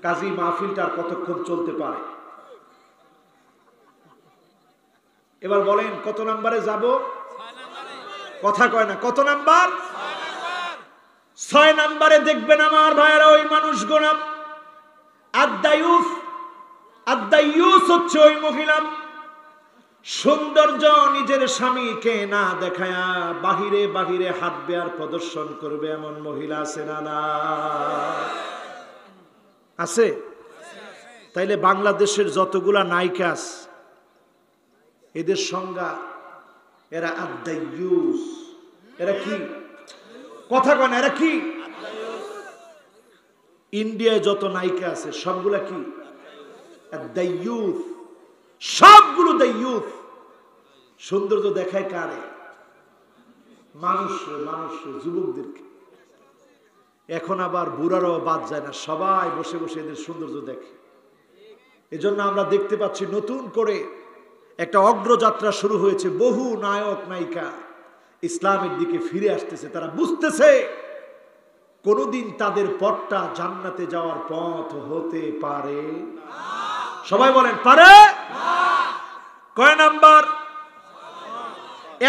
কাজী মাহফিলটা আর কতক্ষণ চলতে পারে? এবার বলেন কত নাম্বারে যাব? কথা কয় না। কত নাম্বার? 6 নম্বরে দেখবেন আমার ভাইয়েরা ওই মানুষগুলো আদ-দায়ুস। আদ-দায়ুস হচ্ছে ওই মহিলা সৌন্দর্য নিজের স্বামীকে না দেখায়া বাহিরে বাহিরে হাঁটবে আর প্রদর্শন করবে, এমন মহিলা আছে না? না আছে? তাইলে বাংলাদেশের যতগুলা নায়িকা আছে এদের সংজ্ঞা, এরা আদ-দায়ুস। এরা কি? কথা কয় না, এরা কি? ইন্ডিয়ায় যত নায়িকা আছে সবগুলা কি? আদ-দায়ুস। সবগুলো দায়ুস। সৌন্দর্য দেখায় কারে? মানুষ, যুবকদেরকে। এখন আবার বুড়ারাও বাদ যায় না, সবাই বসে বসে এদের সৌন্দর্য দেখে। এজন্য আমরা দেখতে পাচ্ছি নতুন করে একটা অগ্রযাত্রা শুরু হয়েছে। বহু নায়ক নায়িকা ইসলামের দিকে ফিরে আসতেছে। তারা বুঝতেছে কোনদিন তাদের পথটা জান্নাতে যাওয়ার পথ হতে পারে। সবাই বলেন পারে। কয় নাম্বার?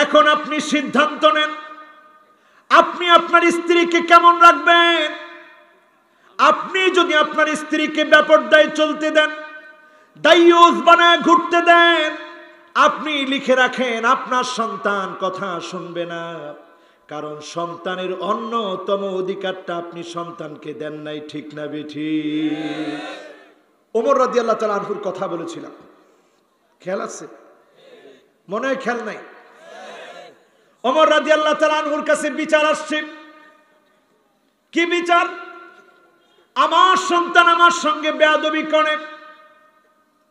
এখন আপনি সিদ্ধান্ত নেন আপনি আপনার স্ত্রীকে কেমন রাখবেন। আপনি যদি আপনার স্ত্রীকে বেপরদায় চলতে দেন, দায়ুস বানায় ঘুরতে দেন, আপনি লিখে রাখেন আপনার সন্তান কথা শুনবে না। কারণ সন্তানের অন্যতম অধিকারটা আপনি সন্তানকে দেন নাই। ঠিক না বেঠিক? ওমর রাদিয়াল্লাহু তাআলা আনহুর কথা বলেছিলাম, খেয়াল আছে? মনে হয় খেয়াল নাই? ওমর রাদিয়াল্লাহু তাআলা আনহুর কাছে বিচার আসছে। কি বিচার? আমার সন্তান আমার সঙ্গে বেয়াদবি করে।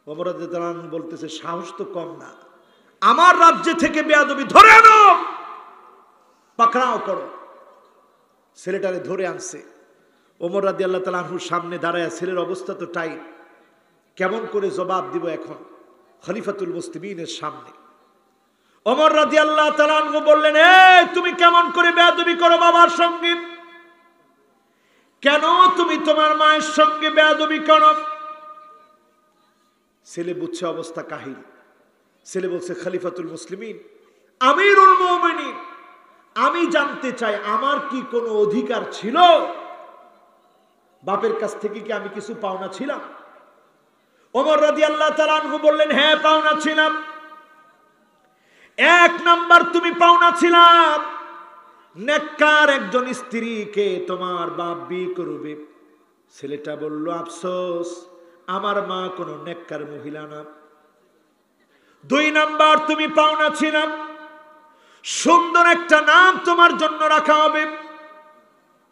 ওমর রাদিয়াল্লাহু তাআলা আনহু বলতেছে, সাহস তো কম না, আমার রাজ্য থেকে বেয়াদবি ধরে আনো, পাকড়াও করো। ছেলেটারে ধরে আনছে। ওমর রাদিয়াল্লাহু তাআলা আনহুর সামনে দাঁড়ায়, ছেলের অবস্থা তো টাইট, কেমন করে জবাব দিব এখন খলিফাতুল মুসলিমিনের সামনে। ওমর রাদিয়াল্লাহু তাআলা আনহু বললেন, এই তুমি কেমন করে বেয়াদবি করো বাবার সঙ্গে? কেন তুমি তোমার মায়ের সঙ্গে বেয়াদবি করো? ছেলে বুঝছে অবস্থা কাহিল। ছেলে বলছে, খলিফাতুল মুসলিমিন, আমিরুল মুমিনিন, আমি জানতে চাই আমার কি কোনো অধিকার ছিল? বাপের কাছ থেকে কি আমি কিছু পাওনা ছিলাম? ওমর রাদিয়াল্লাহু তাআলা আনহু বললেন, হ্যাঁ পাওনা ছিলাম। 1 নাম্বার তুমি পাওনা ছিলাম নেককার একজন স্ত্রীকে তোমার বাপ বিয়ে করবে। ছেলেটা বলল, আফসোস, আমার মা কোনো নেককার মহিলা না। 2 নাম্বার তুমি পাওনা ছিলাম সুন্দর একটা নাম তোমার জন্য রাখা হবে।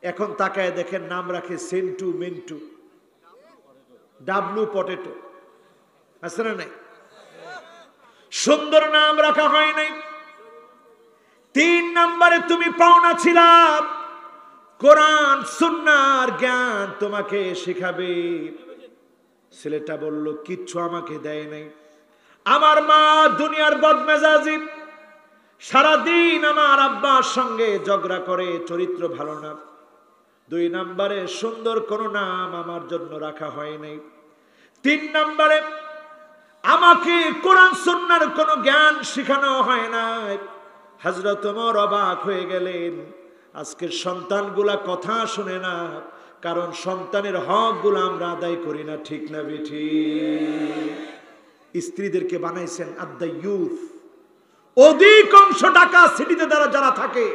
এখন তাকায় দেখেন নাম রাখে সেন্টু, মিন্টু, ডাবলু, পটেটো। আছে না নাই? সুন্দর নাম রাখা হয় নাই। 3 নম্বরে তুমি পাওনা ছিলাম কোরআন সুন্নাহর জ্ঞান তোমাকে শেখাবে। ছেলেটা বলল, কিচ্ছু আমাকে দেয় নাই। আমার মা দুনিয়ার বদমেজাজি, সারাদিন আমার আব্বার সঙ্গে ঝগড়া করে, চরিত্র ভালো না। 2 নম্বরে সুন্দর কোন নাম আমার জন্য রাখা হয় নাই। 3 নম্বরে আমাকে কোরআন সুন্নাহর কোন জ্ঞান শেখানো হয় নাই। হযরত ওমর অবাক হয়ে গেলেন, আজকের সন্তানগুলা কথা শুনে না, কারণ সন্তানের হকগুলো আমরা আদায় করি না। ঠিক না বেঠিক? স্ত্রীদেরকে বানাইছেন আদ-দায়ুস। অধিকাংশ ঢাকা সিটিতে যারা থাকে,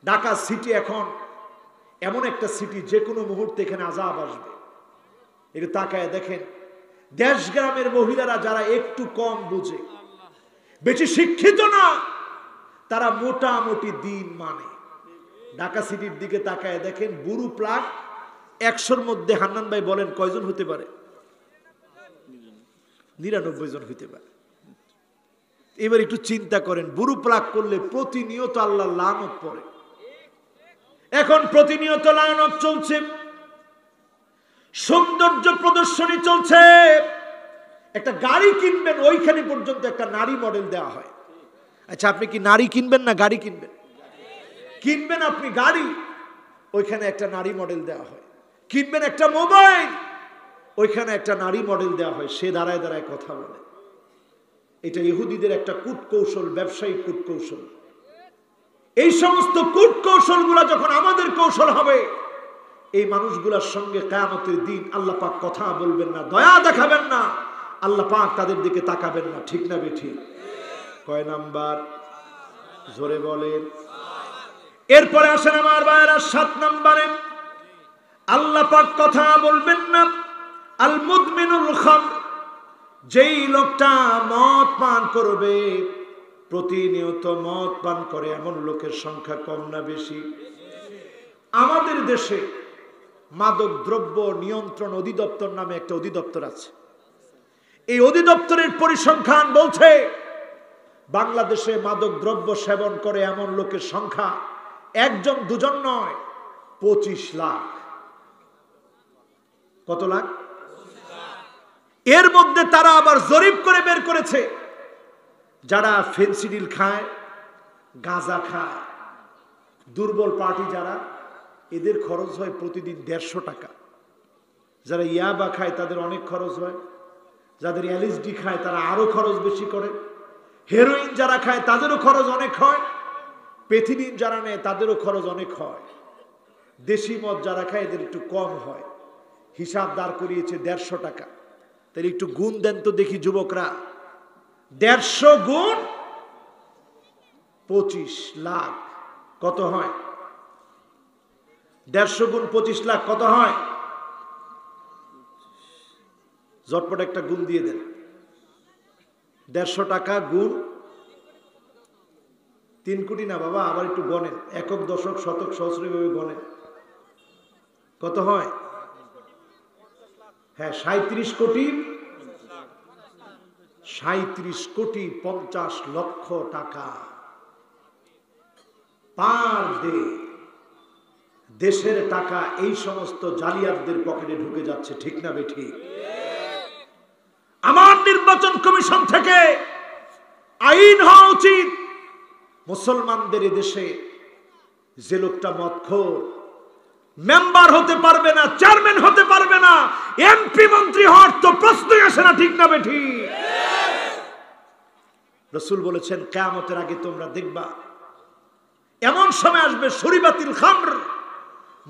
ঢাকা সিটি এখন এমন একটা সিটি, যে কোনো মুহূর্তে এখানে আযাব আসবে। একটু তাকায় দেখেন, দেশ গ্রামের মহিলারা যারা একটু কম বুঝে, বেশি শিক্ষিত না, তারা মোটামুটি দিন মানে। ঢাকা সিটির দিকে তাকায় দেখেন, বুড়ু প্লাগ 100-র মধ্যে হান্নান ভাই বলেন কয়জন হতে পারে? 99 জন হইতে পারে। এবার একটু চিন্তা করেন, বুড়ু প্লাগ করলে প্রতিনিয়ত আল্লাহর লানত পড়ে। এখন প্রতিনিয়ত লানত চলছে, সৌন্দর্য প্রদর্শনী চলছে। একটা গাড়ি কিনবেন, ওইখানে পর্যন্ত একটা নারী মডেল দেওয়া হয়। আচ্ছা, আপনি কি নারী কিনবেন না গাড়ি কিনবেন? কিনবেন আপনি গাড়ি, ওইখানে একটা নারী মডেল দেওয়া হয়। কিনবেন একটা মোবাইল, ওইখানে একটা নারী মডেল দেওয়া হয়, সে দাঁড়ায় দাঁড়ায় কথা বলে। এটা ইহুদিদের একটা কূটকৌশল, ব্যবসায়িক কূটকৌশল। এই সমস্ত কূট কৌশলগুলো যখন আমাদের কৌশল হবে, এই মানুষগুলোর সঙ্গে কিয়ামতের দিন আল্লাহ পাক কথা বলবেন না, দয়া দেখাবেন না, আল্লাহ পাক তাদের দিকে তাকাবেন না। ঠিক না বেঠিক? কয় নাম্বার? জোরে বলেন। এরপরে আসেন আমার ভাইরা 7 নম্বরে, আল্লাহ পাক কথা বলবেন না আল মুদমিনুল খামর, যেই লোকটা মদ পান করবে, প্রতিনিয়ত মদ পান করে এমন লোকের সংখ্যা কম না বেশি? আমাদের দেশে মাদক দ্রব্য নিয়ন্ত্রণ অধিদপ্তর নামে একটা অধিদপ্তর আছে। এই অধিদপ্তরের পরিসংখ্যান বলছে বাংলাদেশে মাদক দ্রব্য সেবন করে এমন লোকের সংখ্যা একজন দুজন নয়, 25 লাখ। কত লাখ? এর মধ্যে তারা আবার জরিপ করে বের করেছে, যারা ফেনসিডিল খায়, গাঁজা খায়, দুর্বল পার্টি যারা, এদের খরচ হয় প্রতিদিন 150 টাকা। যারা ইয়াবা খায় তাদের অনেক খরচ হয়, যাদের এলএসডি খায় তারা আরো খরচ বেশি করে, হেরোইন যারা খায় তাদেরও খরচ অনেক হয়, পেথিনিন যারা নেয় তাদেরও খরচ অনেক হয়, দেশি মদ যারা খায় এদের একটু কম হয়। হিসাব দাঁড় করিয়েছে 150 টাকা। তাহলে একটু গুণ দেন তো দেখি যুবকরা, 150 গুণ 25 লাখ কত হয়? 150 গুণ 25 লাখ কত হয়? ঝটপট একটা গুণ দিয়ে দেন। 150 টাকা গুণ 3 কোটি না বাবা, আবার একটু গণেন, একক দশক শতক সহস্র ভাবে গণেন, কত হয়? হ্যাঁ, 37 কোটি 50 লক্ষ টাকা পার ডে দেশের টাকা এই সমস্ত জালিয়াতদের পকেটে ঢুকে যাচ্ছে। ঠিক না বেঠিক? আমার নির্বাচন কমিশন থেকে আইন হওয়া উচিত, মুসলমানদের দেশে যে লোকটা মদখোর, মেম্বার হতে পারবে না, চেয়ারম্যান হতে পারবে না, এমপি মন্ত্রী হওয়ার তো প্রশ্নই আসে না। ঠিক না বেঠিক? রাসূল বলেছেন কিয়ামতের আগে তোমরা দেখবা এমন সময় আসবে শরীবাতিল খামর,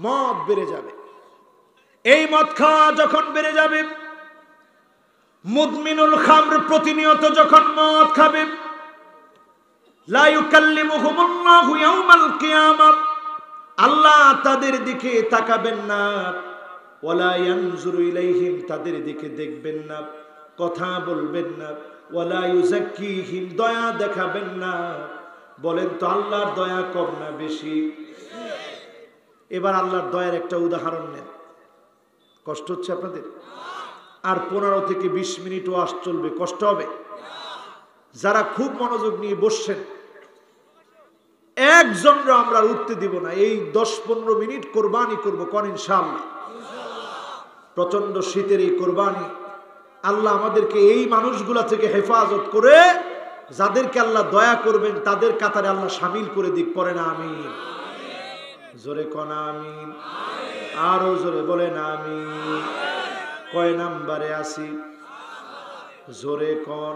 মদ বেড়ে যাবে। এই মদ খাওয়া যখন বেড়ে যাবে, মুদমিনুল খামর প্রতিনিয়ত যখন মদ খাবে, লা ইউকাল্লিমুহুমুল্লাহু ইয়াউমাল কিয়ামাহ, আল্লাহ তাদের দিকে তাকাবেন না, ওয়ালা ইয়ানজুরু ইলাইহিম, তাদের দিকে দেখবেন না, কথা বলবেন না, ওয়ালা ইউযাক্কিহিম, দয়া দেখাবেন না। বলেন তো আল্লাহর দয়া কম না বেশি? এবার আল্লাহর দয়ার একটা উদাহরণ নেন। কষ্ট হচ্ছে আপনাদের? আর 15 থেকে 20 মিনিট ওয়াজ চলবে, কষ্ট হবে? যারা খুব মনোযোগ নিয়ে বসছেন, একজনরা আমরা উঠতে দিব না। এই 10-15 মিনিট কোরবানি করব, কোন ইনশাআল্লাহ? প্রচন্ড শীতের এই কোরবানি আল্লাহ আমাদেরকে এই মানুষগুলা থেকে হেফাজত করে, যাদেরকে আল্লাহ দয়া করবেন তাদের কাতারে আল্লাহ শামিল করে দিক। পড়ে না আমিন? জোরে কোন আমিন? আরো জোরে বলেন আমিন। কয় নাম্বারে আসি? জোরে কোন,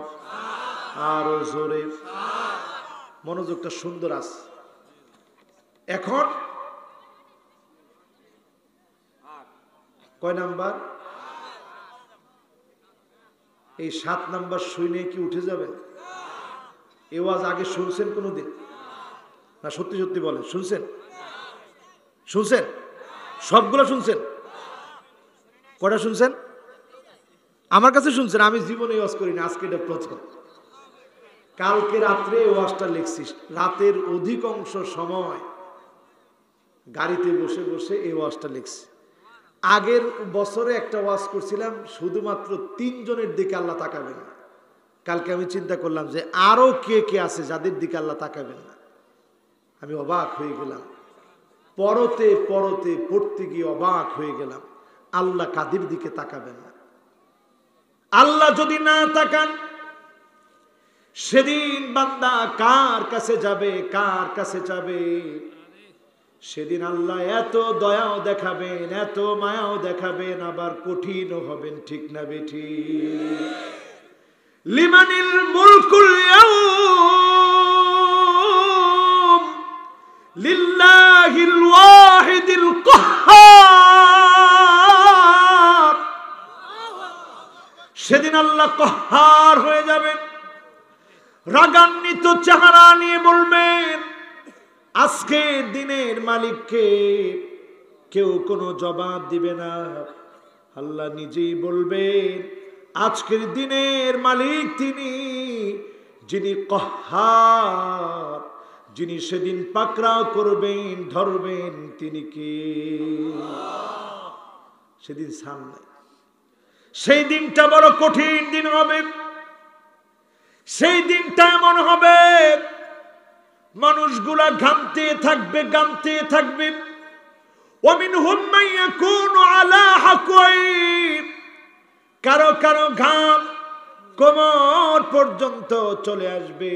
আরো জোরে। মনোযোগটা সুন্দর আছে। এখন কয় নাম্বার? এই 7 নাম্বার শুনে কি উঠে যাবেন? এই ওয়াজ আগে শুনছেন কোনোদিন? না সত্যি সত্যি বলেন, শুনছেন? শুনছেন? সবগুলো শুনছেন? কয়টা শুনছেন? আমার কাছে শুনছেন, আমি জীবনে ওয়াজ করি না, আজকে এটা প্রথম। কালকে রাত্রে ওয়াজটা লিখছিস, রাতের অধিকাংশ সময় গাড়িতে বসে বসে এই ওয়াজটা লিখছি। আগের বছরে একটা ওয়াজ করছিলাম, শুধুমাত্র 3 জনের দিকে আল্লাহ তাকাবেন না। কালকে আমি চিন্তা করলাম যে আরো কে কে আছে যাদের দিকে আল্লাহ তাকাবেন না। আমি অবাক হয়ে গেলাম, পরতে পরতে পড়তে গিয়ে অবাক হয়ে গেলাম, আল্লাহ কাদের দিকে তাকাবেন না। আল্লাহ যদি না তাকান, সেদিন বান্দা কার কাছে যাবে, কার কাছে যাবে? সেদিন আল্লাহ এত দয়াও দেখাবেন, এত মায়াও দেখাবেন, আবার কঠিনও হবেন। ঠিক না বেঠিক? লিমানিল মুলকুল ইয়াউম সেদিন আল্লাহ কহার হয়ে যাবেন, রাগান্বিত চেহারা নিয়ে বলবেন, আজকে দিনের মালিককে কেউ কোনো জবাব দিবে না। আল্লাহ নিজেই বলবেন, আজকের দিনের মালিক তিনি, যিনি কহার, যিনি সেদিন পাকড়াও করবেন, ধরবেন, তিনি কে? সেদিন সামনে, সেই দিনটা বড় কঠিন দিন হবে। সেই দিনটা এমন হবে, মানুষগুলা ঘামতে থাকবে, ঘামতে থাকবে। ওয়ামিনহুম মান ইয়াকুনু আলা হাকওয়াইন, কারো কারো ঘাম কোমর পর্যন্ত চলে আসবে,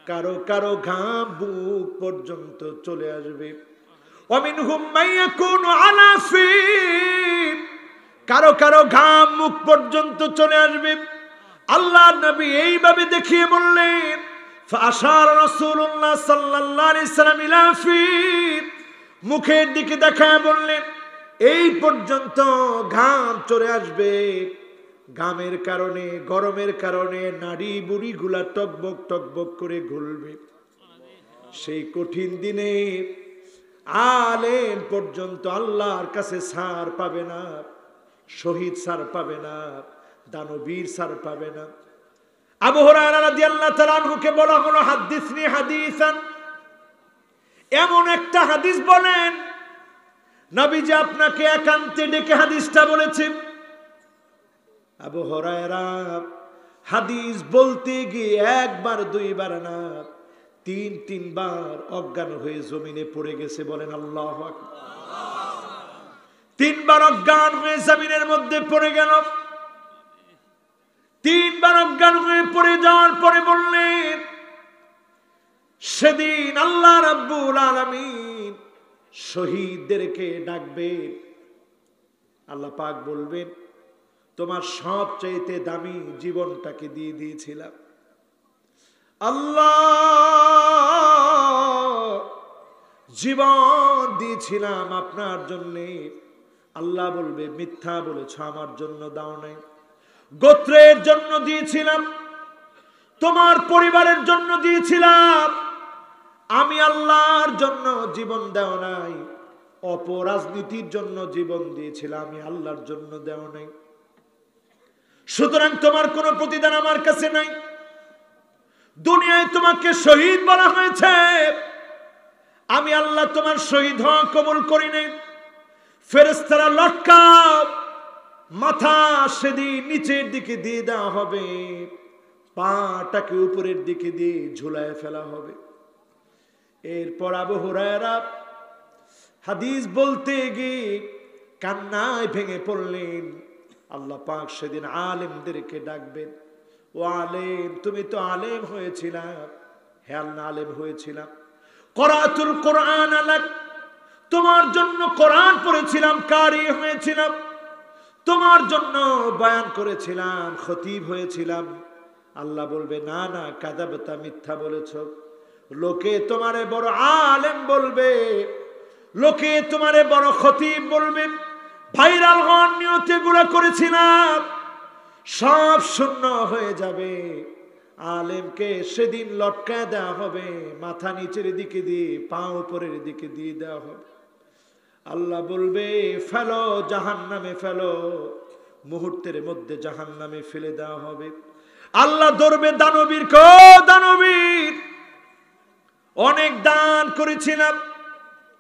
কারো কারো ঘাম বুক পর্যন্ত চলে আসবে। ওয়ামিনহুম মান ইয়াকুনু আলা ফিম, কারো কারো ঘাম মুখ পর্যন্ত চলে আসবে। আল্লাহ নবী এইভাবে দেখিয়ে বললেন, ফাশারা রাসূলুল্লাহ সাল্লাল্লাহু আলাইহি সাল্লাম ইলা ফিম, মুখের দিকে দেখায় বললেন, এই পর্যন্ত ঘাম চলে আসবে। ঘামের কারণে, গরমের কারণে নাড়ি বুড়িগুলা টকবক টকবক করে ঘুরবে। সেই কঠিন দিনে আলেম পর্যন্ত আল্লাহর কাছে ছাড় পাবে না, শহীদ ছাড় পাবে না, দানবীর ছাড় পাবে না। আবু হুরায়রা রাদিয়াল্লাহু তাআলা আনহুকে বলা হলো, হাদিসনি হাদিসান, এমন একটা হাদিস বলেন নবীজি আপনাকে একান্তে ডেকে হাদিসটা বলেছেন। আবু হুরায়রা হাদিস বলতে গিয়ে একবার দুইবার না, তিনবার অজ্ঞান হয়ে জমিনে পড়ে গেছে। বলেন আল্লাহু আকবার। তিনবার অজ্ঞান হয়ে জমিনের মধ্যে পড়ে গেল। তিনবার অজ্ঞান হয়ে পড়ে যাওয়ার পরে বললেন, সেদিন আল্লাহ রাব্বুল আলামিন শহীদদেরকে ডাকবেন। আল্লাহ পাক বলবেন, তোমার সবচাইতে দামি জীবনটাকে দিয়ে দিয়েছিলাম, আল্লাহ জীবন দিয়েছিলাম আপনার জন্যে। আল্লাহ বলবে, মিথ্যা বলেছ, আমার জন্য দাও নাই। গোত্রের জন্য দিয়েছিলাম, তোমার পরিবারের জন্য দিয়েছিলাম, আমি আল্লাহর জন্য জীবন দেও নাই। অপরাজনীতির জন্য জীবন দিয়েছিলাম, আমি আল্লাহর জন্য দেও নাই। সুতরাং তোমার কোনো প্রতিদান আমার কাছে নাই। দুনিয়ায় তোমাকে শহীদ বলা হয়েছে, আমি আল্লাহ তোমার শহীদ হওয়া কবুল করি নাই। ফেরেশতারা লটকাও, মাথা সেদিন নিচের দিকে দিয়ে দেওয়া হবে, পাটাকে উপরের দিকে দিয়ে ঝুলায় ফেলা হবে। এরপর আবু হুরায়রা হাদিস বলতে গিয়ে কান্নায় ভেঙে পড়লেন। আল্লাহ পাক সেদিন আলেমদেরকে ডাকবেন, ও আলেম, তুমি তো আলেম হয়েছিলাম, হ্যাঁ না আলেম হয়েছিলাম। করাতুল কোরআন আলাক, তোমার জন্য কোরআন পড়েছিলাম, কারি হয়েছিলাম, তোমার জন্য বয়ান করেছিলাম, খতিব হয়েছিলাম। আল্লাহ বলবে, না না, কাযাবতা, মিথ্যা বলেছ। লোকে তোমারে বড় আলেম বলবে, লোকে তোমারে বড় খতিব বলবে, ভাইরাল হওয়ার নিয়তে গুলা করেছিলাম, সব শূন্য হয়ে যাবে। আলেমকে সেদিন লটকায় দেওয়া হবে, মাথা নিচের দিকে দিয়ে পা উপরের দিকে দিয়ে দেওয়া হবে। আল্লাহ বলবে, ফেলো জাহান্নামে ফেলো। মুহূর্তের মধ্যে জাহান্নামে ফেলে দেওয়া হবে। আল্লাহ ধরবে দানবীর, কো দানবীর, অনেক দান করেছিলাম,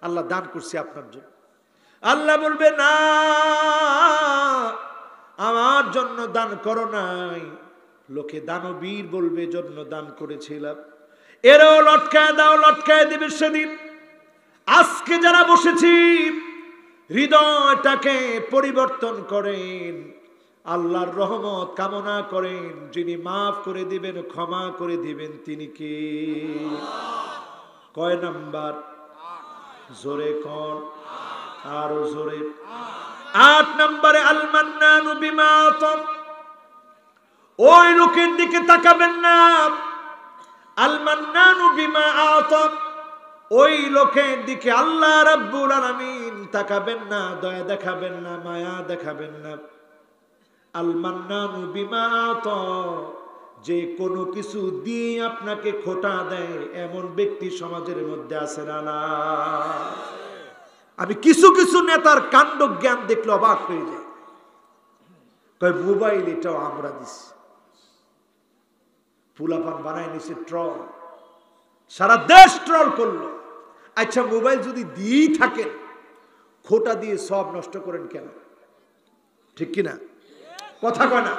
আল্লাহ দান করছি আপনার জন্য। আল্লাহ বলবে, না, আমার জন্য দান করো নাই, লোকে দানবীর বলবে জন্য দান করেছিলাম। এরও লটকায় দাও, লটকায় দেবে সেদিন। আজকে যারা বসেছি, হৃদয়টাকে পরিবর্তন করেন, আল্লাহর রহমত কামনা করেন, যিনি মাফ করে দিবেন, ক্ষমা করে দিবেন, তিনি কে? কয় নাম্বার? জোরে কোন, আরো জোরে। ৮ নম্বরে আল মান্নানু বিমা আতা, ওই লোকের দিকে তাকাবেন না। আল মান্নানু বিমা আতা, ওই লোকের দিকে আল্লাহ রাব্বুল আলামিন তাকাবেন না, দয়া দেখাবেন না, মায়া দেখাবেন না। আল মান্নানু বিমা আতা, যে কোনো কিছু দিয়ে আপনাকে খোটা দেয় এমন ব্যক্তি সমাজের মধ্যে আছে না? আমি কিছু কিছু নেতার কাণ্ড জ্ঞান দেখলে অবাক হয়ে যায়। কয় মোবাইল এটাও আমরা দিছি, ফুলাপান বানায় নিছে ট্রল, সারা দেশ ট্রল করলো। আচ্ছা মোবাইল যদি দিয়েই থাকেন, খোটা দিয়ে সব নষ্ট করেন কেন? ঠিক কিনা? কথা কয় না?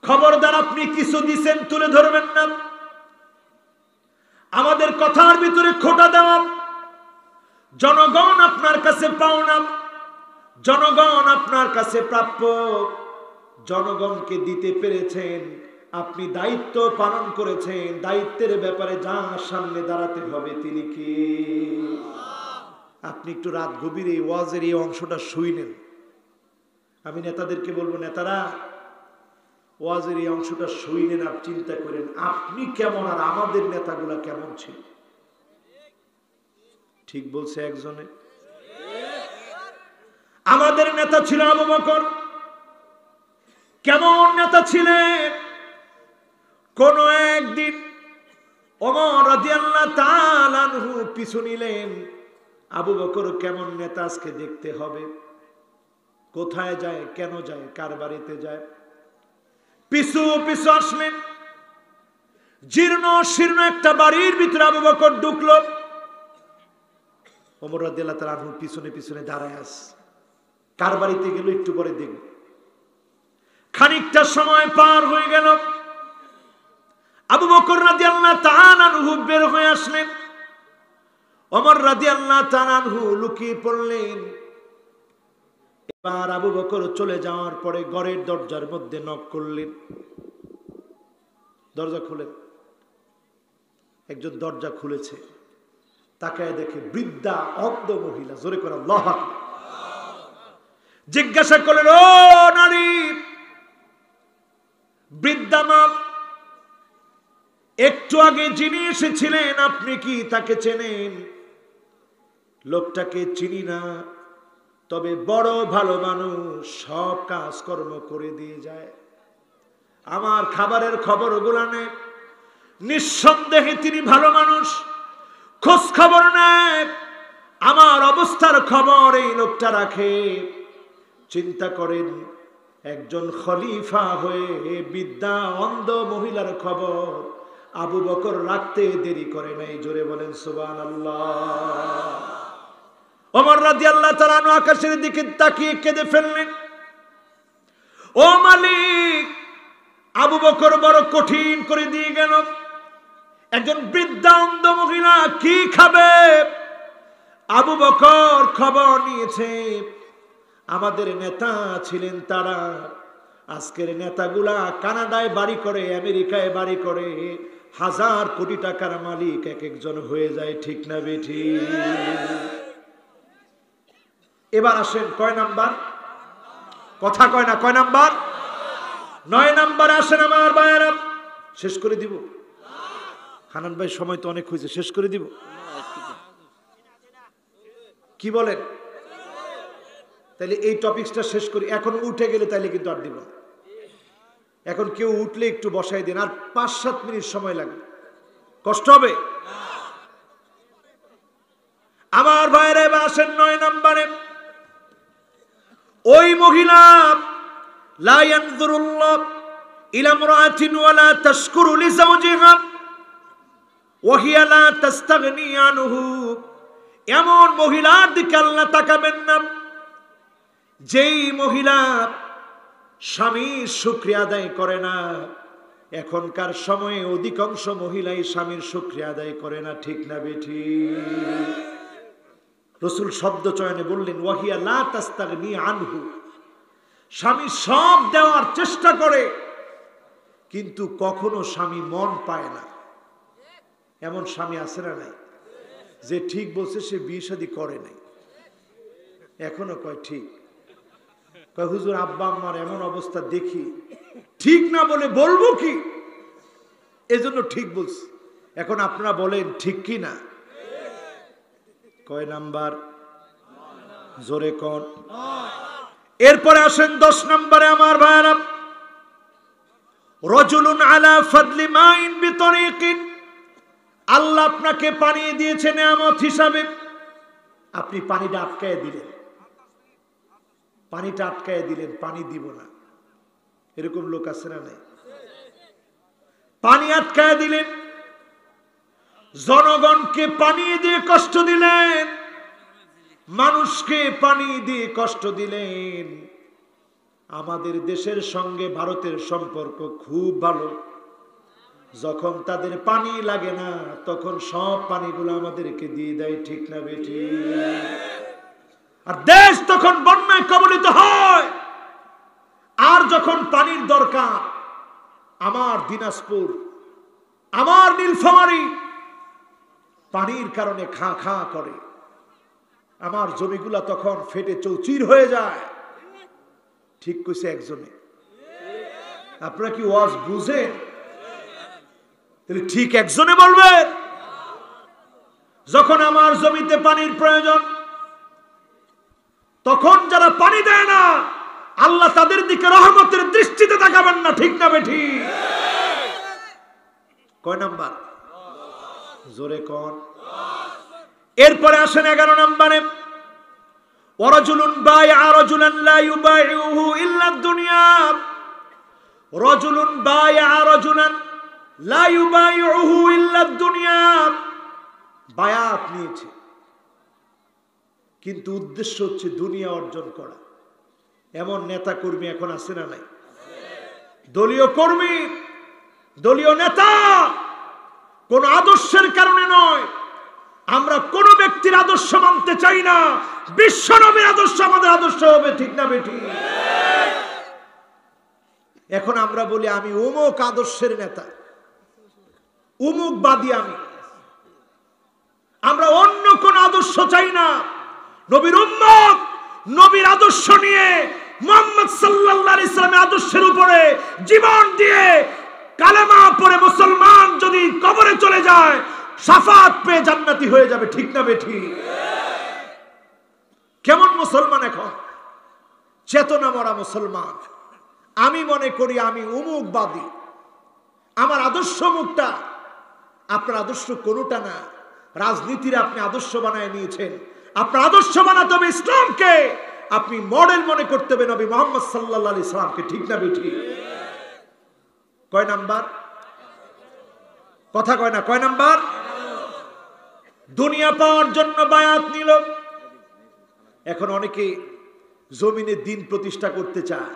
খবরদার, আপনি কিছু দিছেন তুলে ধরবেন না। আমাদের কথার ভিতরে খোটা দেওয়া, জনগণ আপনার কাছে পাওনা, জনগণ আপনার কাছে প্রাপ্য, জনগণকে দিতে পেরেছেন, আপনি দায়িত্ব পালন করেছেন, দায়িত্বের ব্যাপারে যার সামনে দাঁড়াতে হবে তিনি কি? আপনি একটু রাত গভীরে ওয়াজের এই অংশটা শুইলেন। আমি নেতাদেরকে বলবো, নেতারা ওয়াজের এই অংশটা শুইলেন, আর চিন্তা করেন আপনি কেমন আর আমাদের নেতাগুলা কেমন ছিল। ঠিক বলছে একজনে। আমাদের নেতা ছিল আবু বকর। কেমন নেতা ছিলেন? কোন একদিন ওমর রাদিয়াল্লাহু তাআলা আনহু পিছু নিলেন, আবু বকর কেমন নেতা আজকে দেখতে হবে, কোথায় যায়, কেন যায়, কার বাড়িতে যায়, পিছু পিছু আসলেন। জীর্ণ শীর্ণ একটা বাড়ির ভিতরে আবু বকর ঢুকলো। ওমর রাদিয়াল্লাহু তাআলা আনহু পিছনে পিছনে দাঁড়ায় আছে। কার বাড়িতে গেল একটু পরে দেখব। খানিকটা সময় পার হয়ে গেল, আবু বকর রাদিয়াল্লাহু তাআলা আনহু বের হয়ে আসলেন। ওমর রাদিয়াল্লাহু তাআলা আনহু লুকিয়ে পড়লেন। এবার আবু বকর চলে যাওয়ার পরে ঘরের দরজার মধ্যে নক করলেন। দরজা খুলেন। একজন দরজা খুলেছে, তাকায় দেখে বৃদ্ধা অন্ধ মহিলা। জোরে করে আল্লাহু আকবার। জিজ্ঞাসা করলেন, ও নারী, বৃদ্ধা মা, একটু আগে যিনি এসেছিলেন আপনি কি তাকে চেনেন? লোকটাকে চিনি না, তবে বড় ভালো মানুষ, সব কাজকর্ম করে দিয়ে যায়, আমার খাবারের খবরগুলো নেয়, নিঃসন্দেহে তিনি ভালো মানুষ, খোঁজ খবর নেয়, আমার অবস্থার খবর এই লোকটা রাখে। চিন্তা করেন, একজন খলিফা হয়ে বৃদ্ধা অন্ধ মহিলার খবর আবু বকর রাখতে দেরি করে নাই। জোরে বলেন সুবহানাল্লাহ। ওমর রাদিয়াল্লাহু তাআলা আনহু আকাশের দিকে তাকিয়ে কেঁদে ফেললেন। ও মালিক, আবু বকর বড় কঠিন করে দিয়ে গেল। একজন বৃদ্ধা অন্ধ মহিলা কি খাবে? আবু বকর খবর নিয়েছে, আমাদের নেতা ছিলেন তারা, আজকের নেতাগুলা কানাডায় বাড়ি করে, আমেরিকায় বাড়ি করে, 1000 কোটি টাকার মালিক এক একজন হয়ে যায়। ঠিক না বেঠি? এবার আসেন কয় নাম্বার? কথা কয় না, কয় নাম্বার? 9 নাম্বারে আসেন আমার ভাইয়েরা। শেষ করে দিব? হানান ভাই সময় তো অনেক হয়েছে, শেষ করে দিব? কি বলেন? তাহলে এই টপিকসটা শেষ করি। এখন উঠে গেলে তাইলে কিন্তু আর দিব না। এখন কেউ উঠলে একটু বসাই দেন, আর 5-7 মিনিট সময় লাগবে, কষ্ট হবে। আমার ভাইরা এবার আসেন 9 নম্বরে। ওই মহিলা, লা ইয়ানজুরুল্লাহ ইলা ইমরাআতিন ওয়ালা তাশকুরু লিজাওজিহা ওয়া হিয়া লা তাস্তাগনি আনহু, এমন মহিলার দিকে আল্লাহ তাকাবেন না যেই মহিলা স্বামীর শুকরিয়া আদায় করে না। এখনকার সময়ে অধিকাংশ মহিলাই স্বামীর শুকরিয়া আদায় করে না। ঠিক না বেঠি? রাসূল শব্দ চয়নে বললেন, ওয়াহিয়া লা তাস্তাগনি আনহু, স্বামী সব দেওয়ার চেষ্টা করে কিন্তু কখনো স্বামী মন পায় না। এমন স্বামী আছে না নাই? যে ঠিক বলছে সে বিয়ে শাদী করে নাই, এখনো কয় ঠিক। কয় হুজুর আব্বা আম্মার এমন অবস্থা দেখি, ঠিক না বলে বলবো কি, এজন্য ঠিক বলছি। এখন আপনারা বলেন ঠিক কি না? কয় নাম্বার? জোরে কোন? এরপরে আসেন 10 নম্বরে আমার ভাইরা, রাজুলুন আলা ফাদলি মাইন বিতরিকিন, আল্লাহ আপনাকে পানি দিয়েছে নিয়ামত হিসাবে, আপনি পানিটা আটকায় দিলেন, পানি দিব না, এরকম লোক আছে না নাই? পানি আটকায় দিলেন, জনগণকে পানি দিয়ে কষ্ট দিলেন, মানুষকে পানি দিয়ে কষ্ট দিলেন। আমাদের দেশের সঙ্গে ভারতের সম্পর্ক খুব ভালো, যখন তাদের পানি লাগে না তখন সব পানিগুলো আমাদেরকে দিয়ে দেয়, ঠিক না বেঠি? আর দেশ তখন বন্যায় কবলিত হয়, আর যখন পানির দরকার, আমার দিনাজপুর, আমার নীলফামারী পানির কারণে খা খা করে, আমার জমিগুলা তখন ফেটে চৌচির হয়ে যায়। ঠিক কইছে একজনে, আপনারা কি ওয়াজ বুঝেন? তাহলে ঠিক একজনে বলবেন। যখন আমার জমিতে পানির প্রয়োজন, তখন যারা পানি দেয় না, আল্লাহ তাদের দিকে রহমতের দৃষ্টিতে তাকাবেন না, ঠিক না বেঠি? কয় নাম্বার? জোরে কোন? এরপরে আসেন 11 নম্বরে, ওয়ারাজুলুন বায়আ রাজুলান লা ইউবাইউহু ইল্লা দুনিয়া, রাজুলুন বায়আ রাজুলান লা ইউবাইউহু ইল্লা দুনিয়া, বায়াত নিয়েছে কিন্তু উদ্দেশ্য হচ্ছে দুনিয়া অর্জন করা। এমন নেতা কর্মী এখন আছে না নাই? দলীয় কর্মী, দলীয় নেতা, কোন আদর্শের কারণে নয়। আমরা কোন ব্যক্তির আদর্শ মানতে চাই না, বিশ্বনবীর আদর্শ আমাদের আদর্শ হবে, ঠিক না বেঠি? এখন আমরা বলি আমি অমুক আদর্শের নেতা, অমুকবাদী আমি, আমরা অন্য কোন আদর্শ চাই না। নবীর উম্মত, নবীর আদর্শ নিয়ে, মুহাম্মদ সাল্লাল্লাহু আলাইহি সাল্লামের আদর্শের উপরে জীবন দিয়ে কালেমা পড়ে মুসলমান যদি কবরে চলে যায়, শাফাত পেয়ে জান্নাতি হয়ে যাবে, ঠিক না বেঠি? কেমন মুসলমান এখন? চেতনা মরা মুসলমান। আমি মনে করি আমি উমুকবাদী, আমার আদর্শ মুখটা, আপনার আদর্শ কোনটা না। রাজনীতির আপনি আদর্শ বানায় নিয়েছেন, আপনার আদর্শ বানাতে হবে ইসলামকে, আপনি মডেল মনে করতে হবে নবী মুহাম্মদ সাল্লাল্লাহু আলাইহি সাল্লামকে, ঠিক না বেঠি? কয় নাম্বার? কথা কয় না, কয় নাম্বার? দুনিয়া পাওয়ার জন্য বায়াত নিল। এখন অনেকে জমিনে দিন প্রতিষ্ঠা করতে চায়,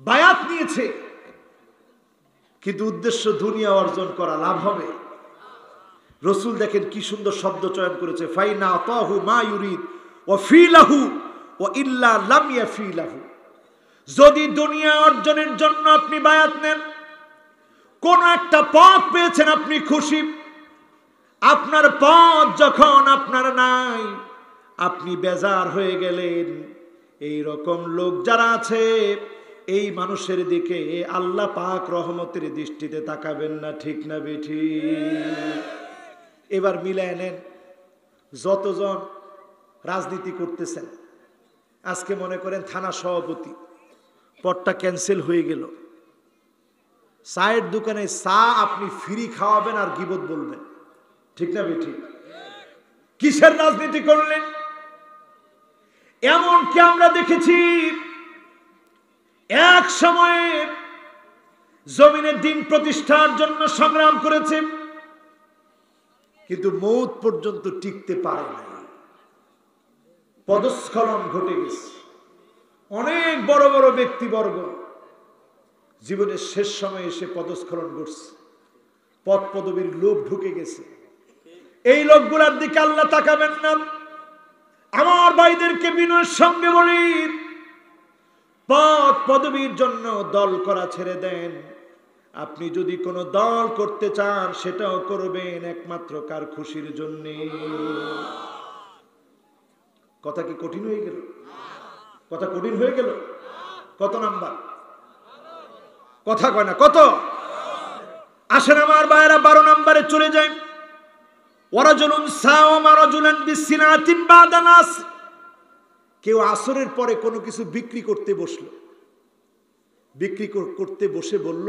বায়াত নিয়েছে কিন্তু উদ্দেশ্য দুনিয়া অর্জন করা, লাভ হবে। রাসূল দেখেন কি সুন্দর শব্দ চয়ন করেছে, ফাইনা আতাহু মা ইউরিদ ওয়া ফিলাহু ওয়া ইল্লা লাম ইয়াফিলাহু। যদি দুনিয়া অর্জনের জন্য আপনি বায়াত নেন, কোন একটা পথ পেয়েছেন, আপনি খুশি। আপনার পথ যখন আপনার নাই, আপনি বেজার হয়ে গেলেন। এই রকম লোক যারা আছে, এই মানুষের দিকে আল্লাহ পাক রহমতের দৃষ্টিতে তাকাবেন না, ঠিক না বেঠি? এবার মিলায় নেন, যতজন রাজনীতি করতেছেন, আজকে মনে করেন থানা সভাপতি, পদটা ক্যান্সেল হয়ে গেল, চায়ের দোকানে চা আপনি ফ্রি খাওয়াবেন আর গীবত বলবেন, ঠিক না বেঠি? কিসের রাজনীতি করলেন? এমনকি আমরা দেখেছি এক সময়ে জমিনের দিন প্রতিষ্ঠার জন্য সংগ্রাম করেছে, কিন্তু মৌত পর্যন্ত টিকতে পারে নাই, পদস্খলন ঘটে গেছে। অনেক বড় বড় ব্যক্তিবর্গ জীবনের শেষ সময়ে এসে পদস্খলন ঘটছে, পদ পদবীর লোভ ঢুকে গেছে। এই লোকগুলার দিকে আল্লাহ তাকাবেন না। আমার ভাইদেরকে বিনয়ের সঙ্গে বলি, পদ পদবীর জন্য দল করা ছেড়ে দেন। আপনি যদি কোনো দল করতে চান, সেটাও করবেন একমাত্র কার খুশির জন্য। কথা কি কঠিন হয়ে গেল? কথা কঠিন হয়ে গেল? কত নাম্বার? কথা কয় না, কত? আসেন আমার ভাইরা 12 নম্বরে চলে যায়। ওয়ারাজুলুন সাওমা রাজুলান বিসিনাতিন বাদা নাস, কেউ আসরের পরে কোনো কিছু বিক্রি করতে বসলো, বিক্রি করতে বসে বলল,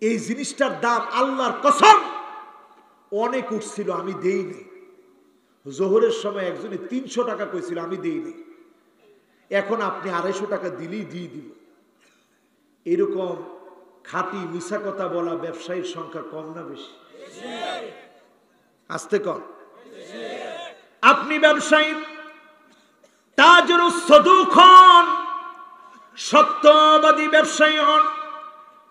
এই জিনিসটার দাম আল্লাহর কসম অনেক উঠছিল, আমি দেইনি। জোহরের সময় একজনে 300 টাকা কইছিল, আমি দেইনি। এখন আপনি 250 টাকা দিলেই দিয়ে দিব। এরকম খাঁটি মিছা কথা বলা ব্যবসায়ীর সংখ্যা কম না বেশি? আসতে কম। আপনি ব্যবসায়ী, তাজরুস সাদুক হন, সত্যবাদী ব্যবসায়ী হন,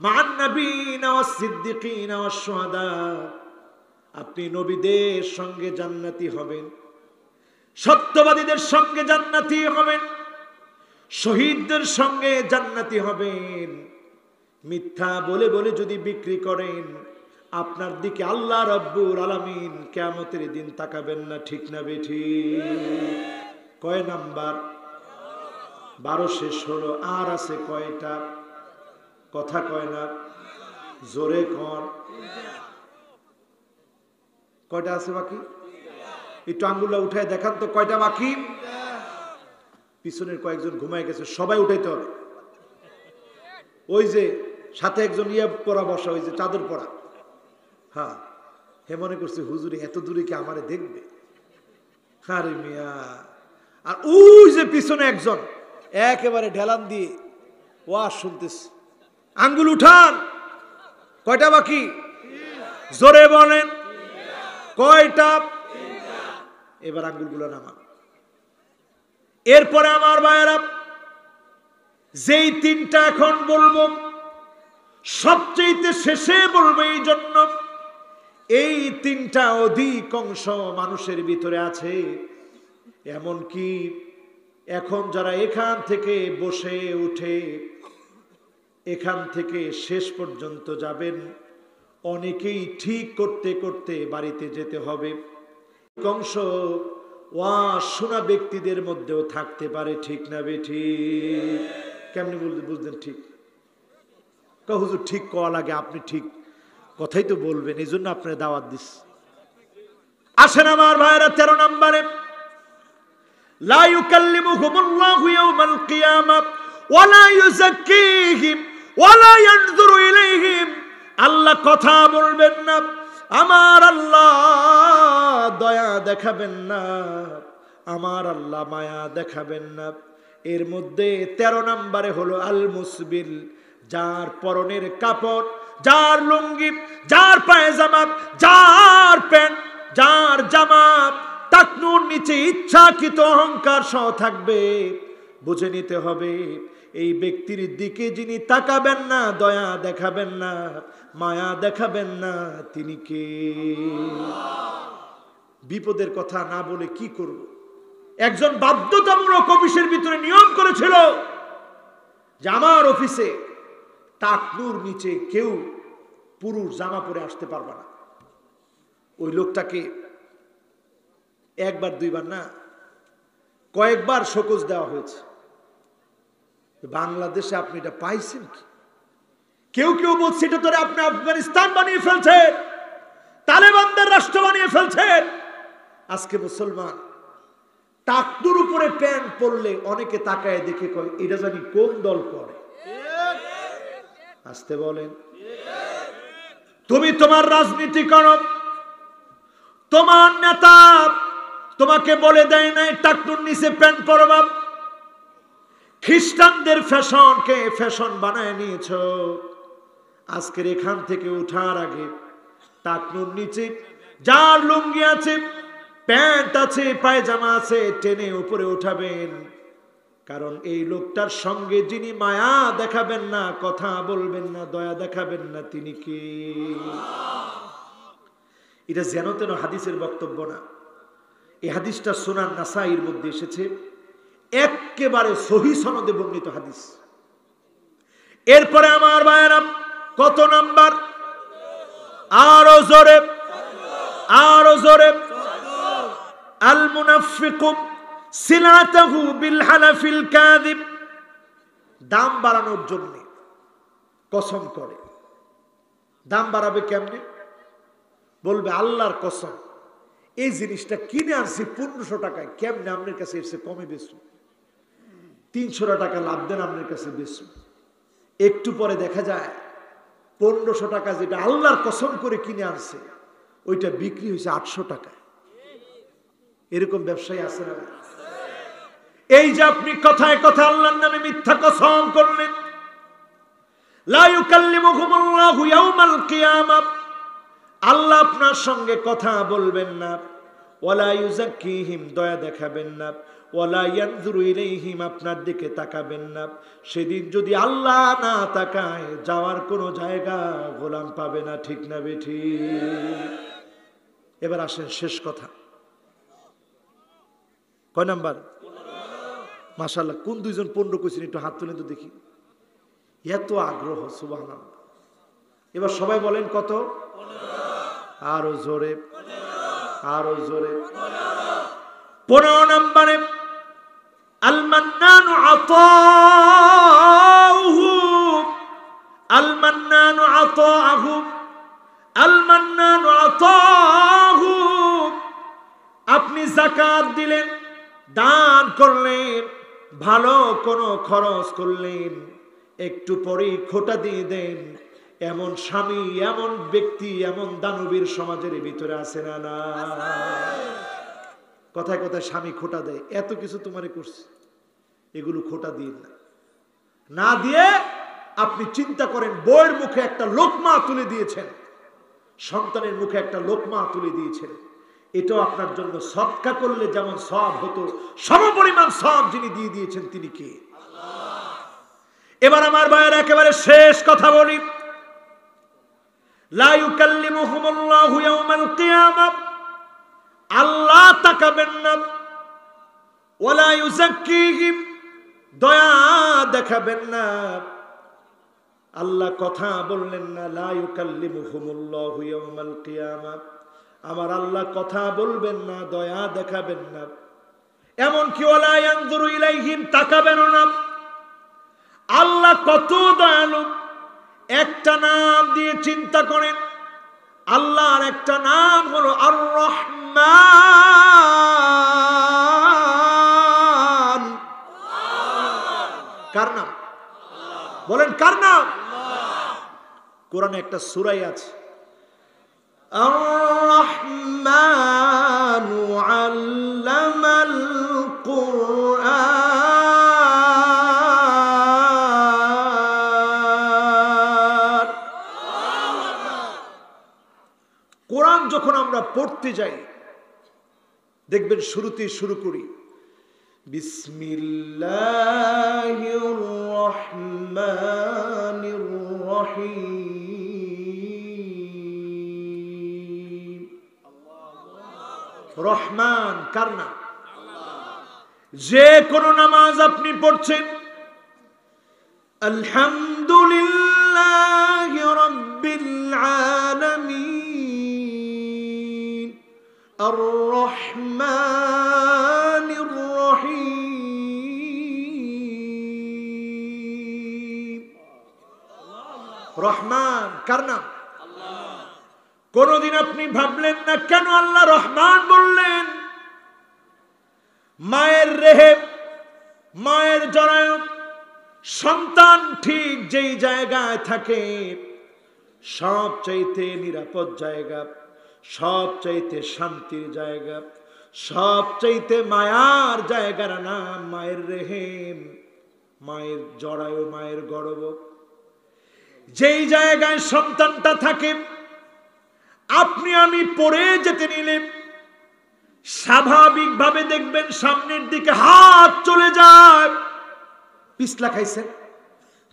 মান নবীনা ওয়াস সিদ্দিকিনা ওয়াস শুহাদা, আপনি নবীদের সঙ্গে জান্নাতি হবেন, সত্যবাদীদের সঙ্গে জান্নাতি হবেন, শহীদদের সঙ্গে জান্নাতি হবেন। মিথ্যা বলে বলে যদি বিক্রি করেন, আপনার দিকে আল্লাহ রাব্বুল আলামিন কিয়ামতের দিন তাকাবেন না। ঠিক না বেঠিক? কয় নাম্বার? 12 শেষ হলো, আর আছে কয়টা? কথা কয় না, জোরে কর। কয়টা আছে বাকি? একটু আঙ্গুলটা উঠায় দেখান তো, কয়টা বাকি? পিছনের কয়েকজন ঘুমায় গেছে, সবাই উঠাইতে হবে। ওই যে সাথে একজন ইয়া পরা বসা, ওই যে চাদর পরা, হ্যাঁ, হে মনে করছে হুজুরে এত দূরে কি আমারে দেখবে? আরে মিয়া। আর ওই যে পিছনে একজন একেবারে ঢেলান দিয়ে ওয়াজ শুনতেছে। আঙ্গুল উঠান, কয়টা বাকি? জোরে বলেন, কয়টা? এবার আঙ্গুলগুলো নামান। এরপরে আমার ভাইয়েরা, যেই 3টা এখন বলবো, সবচেয়ে শেষে বলবো, এই জন্য এই 3টা অধিকাংশ মানুষের ভিতরে আছে। এমনকি এখন যারা এখান থেকে বসে উঠে এখান থেকে শেষ পর্যন্ত যাবেন, অনেকেই ঠিক করতে করতে বাড়িতে যেতে হবে। অংশ ওয়াজ শোনা ব্যক্তিদের মধ্যেও থাকতে পারে। ঠিক না বেঠিক? কেমনি বুঝলেন? ঠিক হুজুর, ঠিক কওয়া লাগে, আপনি ঠিক কথাই তো বলবেন, এই জন্য আপনার দাওয়াত দিস। আসেন আমার ভাইরা, 13 নম্বরে, লা ইউকাল্লিমুহুমুল্লাহু ইয়াওমাল কিয়ামাহ ওয়া লা ইউযাক্কিহিম ওয়া লা ইয়ানজুরু ইলাইহিম। আল্লাহ কথা বলবেন না, আমার আল্লাহ দয়া দেখাবেন না, আমার আল্লাহ মায়া দেখাবেন না। এর মধ্যে 13 নম্বরে হলো আল মুসবিল, যার পরনের কাপড়, যার লুঙ্গি, যার পায়জামা, যার প্যান্ট, যার জামা টাকনুর নিচে ইচ্ছাকৃত অহংকার সহ থাকবে, বুঝে নিতে হবে এই ব্যক্তির দিকে যিনি তাকাবেন না, দয়া দেখাবেন না, মায়া দেখাবেন না, তিনি কে? বিপদের কথা না বলে কি করব? একজন বাধ্যতামূলক অফিসের ভিতরে নিয়ম করেছিল যে আমার অফিসে টাকনুর নিচে কেউ পুরুষ জামা পরে আসতে পারবে না। ওই লোকটাকে একবার দুইবার না, কয়েকবার শোকজ দেওয়া হয়েছে। বাংলাদেশে আপনি এটা পাইছেন কি? কেউ কেউ বলছে এটা ধরে আপনি আফগানিস্তান বানিয়ে ফেলছেন, তালেবানদের রাষ্ট্র বানিয়ে ফেলছেন। আজকে মুসলমান টাকনুর উপরে প্যান্ট পরলে অনেকে তাকায় দেখে কয় এটা জানি কোন দল করে। আসতে বলেন, তুমি তোমার রাজনীতি করো, তোমার নেতা তোমাকে বলে দেয় নাই টাকনুর নিচে প্যান্ট পরবা। খ্রিস্টানদের ফ্যাশনকে ফ্যাশন বানায় নিয়েছ। আজকের এখান থেকে উঠার আগে টাকনুর নিচে যার লুঙ্গি আছে, প্যান্ট আছে, পায়জামা আছে, টেনে উপরে উঠাবেন। কারণ এই লোকটার সঙ্গে যিনি মায়া দেখাবেন না, কথা বলবেন না, দয়া দেখাবেন না, তিনি কে? এটা যেন তেন হাদিসের বক্তব্য না। এই হাদিসটা সুনান নাসাইর মধ্যে এসেছে, একেবারে সহিহ সনদে বর্ণিত হাদিস। এরপরে আমার ভাইয়েরা, কত নাম্বার? আরো জোরে, আরো জোরে। আল মুনাফিকু সিলাতাহু বিল হালাফিল কাযিব। দাম বাড়ানোর জন্য কসম করে। দাম বাড়াবে কেমনে? বলবে আল্লাহর কসম, এই জিনিসটা কিনে আনছি 1500 টাকায়, কেমনে আপনার কাছে এসে কমে বেচুন? 300 টাকা লাভ দেন আপনার কাছে বেশি, একটু পরে দেখা যায় 1500 টাকা যেটা আল্লাহর কসম করে কিনে আনছে ওইটা বিক্রি হয়েছে 800 টাকা। এরকম ব্যবসায়ী আছে না? এই যে আপনি কথায় কথা আল্লাহর নামে মিথ্যা কসম করলেন, লা ইউকাল্লিমুহুমুল্লাহু ইয়াউমাল কিয়ামাহ, আল্লাহ আপনার সঙ্গে কথা বলবেন না, ওয়ালা ইউযাক্কিহিম, দয়া দেখাবেন না, ওয়ালা ইয়ানজুরু ইলাইহিম, আপনার দিকে তাকাবেন না। সেদিন যদি আল্লাহ না তাকায় যাওয়ার কোনো জায়গা গোলাম পাবে না, ঠিক না বেঠিক? এবার আসেন শেষ কথা, কয় নাম্বার? মাশাআল্লাহ, কোন দুইজন 15 কইছেন একটু হাত তুলেন তো দেখি। এত আগ্রহ, সুবহানাল্লাহ। এবার সবাই বলেন কত? আরো জোরে, আরো জোরে। 15 নম্বরে আল মান্নানু আতাহু, আল মান্নানু আতাহু, আল মান্নানু আতাহু। আপনি যাকাত দিলেন, দান করলেন, ভালো কোনো খরচ করলেন, একটু পরেই খোটা দিয়ে দেন। এমন স্বামী, এমন ব্যক্তি, এমন দানবীর সমাজের ভিতরে আছে না? না, কথায় কথায় স্বামী খোটা দেয়, এত কিছু তোমারে করছে, এগুলো খোটা দিন না। না দিয়ে আপনি চিন্তা করেন, বউয়ের মুখে একটা লোকমা তুলে দিয়েছেন, সন্তানের মুখে একটা লোকমা তুলে দিয়েছেন, এটাও আপনার জন্য সদকা করলে যেমন সওয়াব হতো, সমপরিমাণ সওয়াব যিনি দিয়ে দিয়েছেন তিনি কে? এবার আমার ভাইয়ের একেবারে শেষ কথা বলি, লা ইউকাল্লিমুহুমুল্লাহু ইয়াউমাল কিয়ামাহ, আল্লাহ তাকাবেন না, ওয়ালা ইউযাক্কিহিম, দয়া দেখাবেন না। আল্লাহ কথা বললেন না, লা ইউকাল্লিমুহুমুল্লাহু ইয়াউমাল কিয়ামাহ, আমার আল্লাহ কথা বলবেন না, দয়া দেখাবেন না। এমন কি ওয়ালা ইয়ানজুরু ইলাইহিম, তাকাবেন না। আল্লাহ কত দয়ালু, একটা নাম দিয়ে চিন্তা করেন, আল্লাহর একটা নাম হলো আর রহমান। কার নাম? বলেন কার নাম? কোরআনে একটা সূরা আছে, আর রহমান আল্লামাল কুরআন। কোরআন যখন আমরা পড়তে যাই দেখবেন শুরুতেই শুরু করি বিসমিল্লাহির রহমানির রহিম। রহমান কার নাম? যে কোন নামাজ আপনি পড়ছেন, আলহামদুলিল্লাহি রাব্বিল আলামিন আর রহমানির রহিম। রহমান কার নাম? কোনদিন আপনি ভাবলেন না কেন আল্লাহ রহমান বললেন? মায়ের রেহেম, মায়ের জরায়ু, সন্তান ঠিক যেই জায়গায় থাকে সবচাইতে নিরাপদ জায়গা, সবচাইতে শান্তির জায়গা, সবচাইতে মায়ার জায়গার নাম মায়ের রেহেম, মায়ের জরায়ু, মায়ের গর্ভ। যেই জায়গায় সন্তানটা থাকে আপনি আমি পড়ে যেতে নিলে স্বাভাবিকভাবে দেখবেন সামনের দিকে হাত চলে যায়। পিছলা খাইছেন,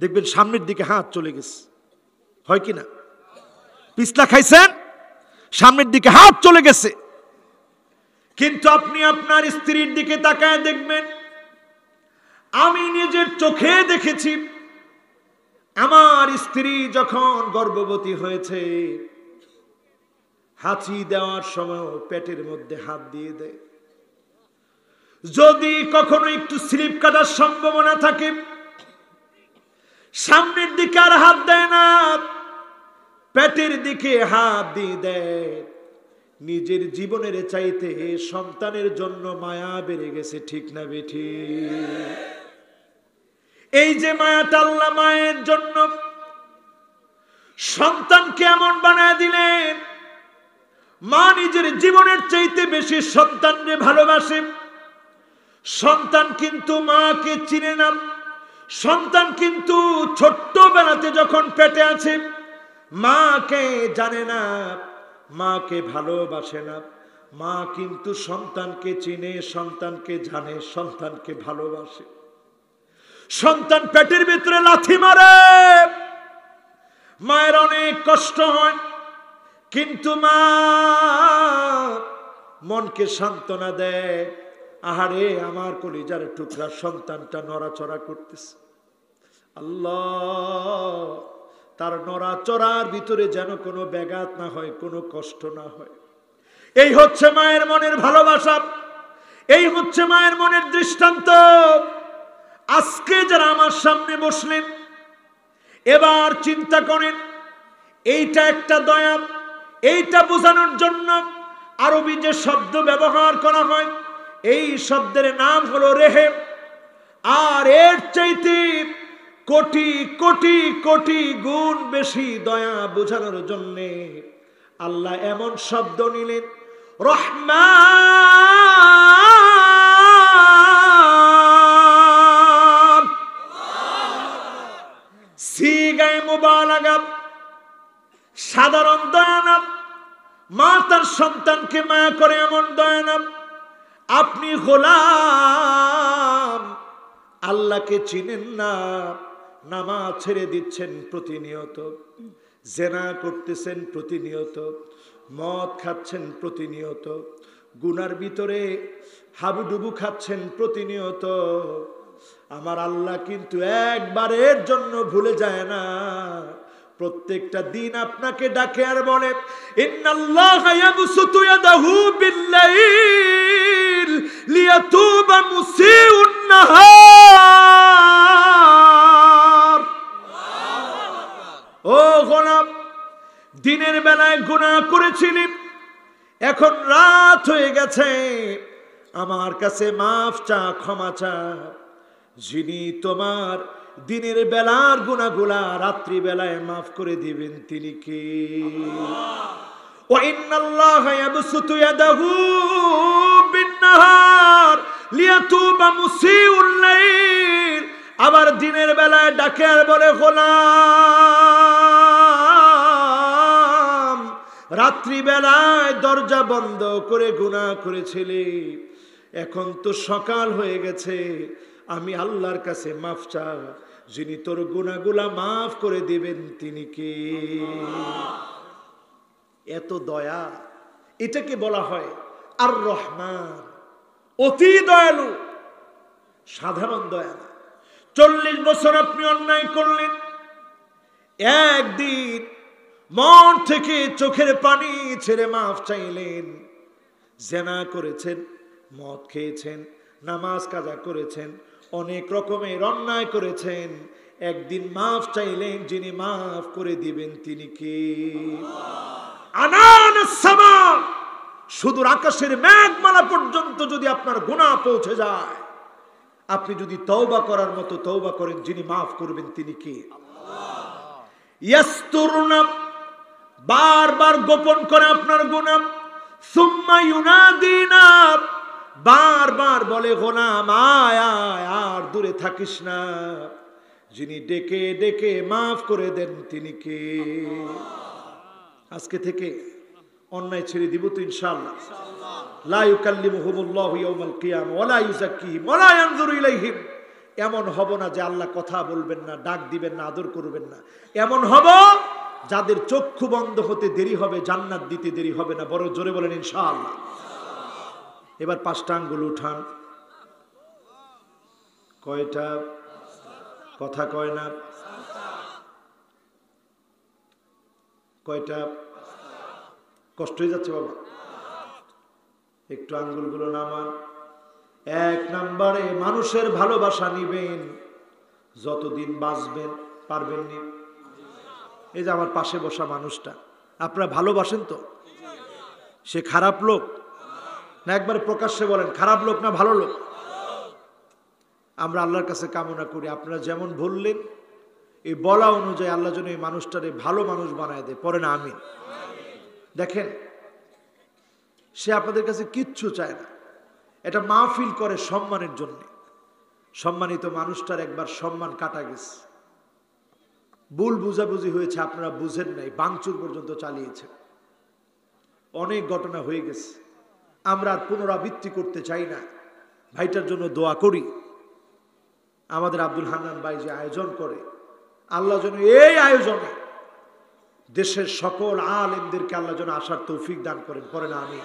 দেখবেন সামনের দিকে হাত চলে গেছে, হয় কি না? পিছলা খাইছেন, সামনের দিকে হাত চলে গেছে। কিন্তু আপনি আপনার স্ত্রীর দিকে তাকায় দেখবেন, আমি নিজের চোখে দেখেছি আমার স্ত্রী যখন গর্ভবতী হয়েছে হাঁচি দেওয়ার সময় পেটের মধ্যে হাত দিয়ে দেয়। যদি কখনো একটু স্লিপ কাটার সম্ভাবনা থাকে সামনের দিকে আর হাত দেয় না, পেটের দিকে হাত দিয়ে দেয়। নিজের জীবনের চাইতে সন্তানের জন্য মায়া বেড়ে গেছে, ঠিক না বেঠিক? এই যে মায়াটা আল্লাহ মায়ের জন্য সন্তানকে এমন বানায় দিলেন, মা নিজের জীবনের চাইতে বেশি সন্তানকে ভালোবাসে। সন্তান কিন্তু মাকে চিনে না। সন্তান কিন্তু ছোট্টবেলাতে যখন পেটে আছে মাকে জানে না, মাকে ভালোবাসে না। মা কিন্তু সন্তানকে চিনে, সন্তানকে জানে, সন্তানকে ভালোবাসে। সন্তান পেটের ভিতরে লাথি মারে, মায়ের অনেক কষ্ট হয়, কিন্তু মা মনকে সান্ত্বনা দেয়, আহারে আমার কলিজার টুকরা সন্তানটা নড়াচড়া করতেছে, আল্লাহ তার নড়াচড়ার ভিতরে যেন কোনো ব্যাঘাত না হয়, কোনো কষ্ট না হয়। এই হচ্ছে মায়ের মনের ভালোবাসা, এই হচ্ছে মায়ের মনের দৃষ্টান্ত। আজকে যারা আমার সামনে বসলেন, এবার চিন্তা করেন, এইটা একটা দয়া। এইটা বোঝানোর জন্য আরবি যে শব্দ ব্যবহার করা হয়, এই শব্দের নাম হলো রেহেম। আর এর চাইতে কোটি কোটি কোটি গুণ বেশি দয়া বোঝানোর জন্য আল্লাহ এমন শব্দ নিলেন, রহমান। সিগায়ে মুবালাগা, সাধারণ দয়া না। মা তার সন্তানকে মায়া করে এমন দয়া না। আপনি গোলাম, আল্লাহকে চিনেন না, নামাজ ছেড়ে দিচ্ছেন প্রতিনিয়ত, জেনা করতেছেন প্রতিনিয়ত, মদ খাচ্ছেন প্রতিনিয়ত, গুনার ভিতরে হাবুডুবু খাচ্ছেন প্রতিনিয়ত। আমার আল্লাহ কিন্তু একবারের জন্য ভুলে যায় না। প্রত্যেকটা দিন আপনাকে ডাকে আর বলে, ইন্নাল্লাহা ইয়াবসুতু ইয়াদাহু বিল্লাইল লিয়াতুবা মুসিউন নাহার। ও গোলাম, দিনের বেলায় গুনাহ করেছিলি, এখন রাত হয়ে গেছে, আমার কাছে মাফ চা, ক্ষমা চা। যিনি তোমার দিনের বেলার গুনাহগুলা রাত্রি বেলায় মাফ করে দিবেন তিনি কে? ওয়া ইন্নাল্লাহা ইয়াবসুতু ইয়াদাহু বিন-নাহার লিয়াতুবা মুসিউল লাইল। আবার দিনের বেলায় ডাকে আর বলে, গোলাম রাত্রি বেলায় দরজা বন্ধ করে গুনাহ করেছিলি, এখন তো সকাল হয়ে গেছে, আমি আল্লাহর কাছে মাফ চা। যিনি তোর গুনাহগুলা মাফ করে দিবেন তিনি কে? এত দয়া, এটাকে বলা হয় আর রহমান, অতি দয়ালু, সাধারণ দয়া না। 40 বছর আপনি অন্যায় করলেন, একদিন মন থেকে চোখের পানি ছেড়ে মাফ চাইলেন। জেনা করেছেন, মদ খেয়েছেন, নামাজ কাজা করেছেন, অনেক রকমের অন্যায় করেছেন, একদিন মাফ চাইলেন, যিনি মাফ করে দিবেন তিনি কে? আনানাস সামা, সুদূর আকাশের মেঘমালা পর্যন্ত যদি আপনার গুনাহ পৌঁছে যায়, আপনি যদি তওবা করার মতো তওবা করেন, যিনি মাফ করবেন তিনি কে? ইয়াস্তুরুনা, বারবার গোপন করে আপনার গুনাহ। সুম্মা ইউনাদিনা, বারবার বলে, গোলাম আয় আয়, আর দূরে থাকিস না। যিনি ডেকে ডেকে মাফ করে দেন তিনি কে? আজকে থেকে অন্যায় ছেড়ে দিব তো ইনশাআল্লাহ। লা ইউকাল্লিমুহুমুল্লাহু ইয়াওমাল কিয়ামা ওয়া লা ইউযাক্কিহিম ওয়া লা ইয়ানজুরু ইলাইহিম। এমন হব না যে আল্লাহ কথা বলবেন না, ডাক দিবেন না, আদর করবেন না। এমন হব যাদের চক্ষু বন্ধ হতে দেরি হবে, জান্নাত দিতে দেরি হবে না। বড় জোরে বলেন ইনশাআল্লাহ। এবার 5টা আঙ্গুল উঠান। কয়টা? কথা কয় না। কয়টা? কষ্ট হয়ে যাচ্ছে বাবা, একটু আঙ্গুলগুলো নামান। 1 নম্বরে মানুষের ভালোবাসা নিবেন যতদিন বাঁচবেন। পারবেন নি? এই যে আমার পাশে বসা মানুষটা, আপনারা ভালোবাসেন তো? সে খারাপ লোক না? একবার প্রকাশ্যে বলেন, খারাপ লোক না ভালো লোক? আমরা আল্লাহর কাছে কামনা করি আপনারা যেমন বললেন এই বলা অনুযায়ী আল্লাহ যেন এই মানুষটারে ভালো মানুষ বানায় দেয়, পরে না আমিন। দেখেন সে আপনাদের কাছে কিচ্ছু চায় না, এটা মাহফিল করে সম্মানের জন্য। সম্মানিত মানুষটার একবার সম্মান কাটা গেছে, ভুল বুঝাবুঝি হয়েছে, আপনারা বুঝেন নাই, ভাঙচুর পর্যন্ত চালিয়েছে, অনেক ঘটনা হয়ে গেছে। আমরা আর পুনরাবৃত্তি করতে চাই না। ভাইটার জন্য দোয়া করি। আমাদের আব্দুল হান্নান ভাই যে আয়োজন করে, আল্লাহ যেন এই আয়োজনে দেশের সকল আলেমদেরকে আল্লাহ যেন আসার তৌফিক দান করেন, পরে না আমি।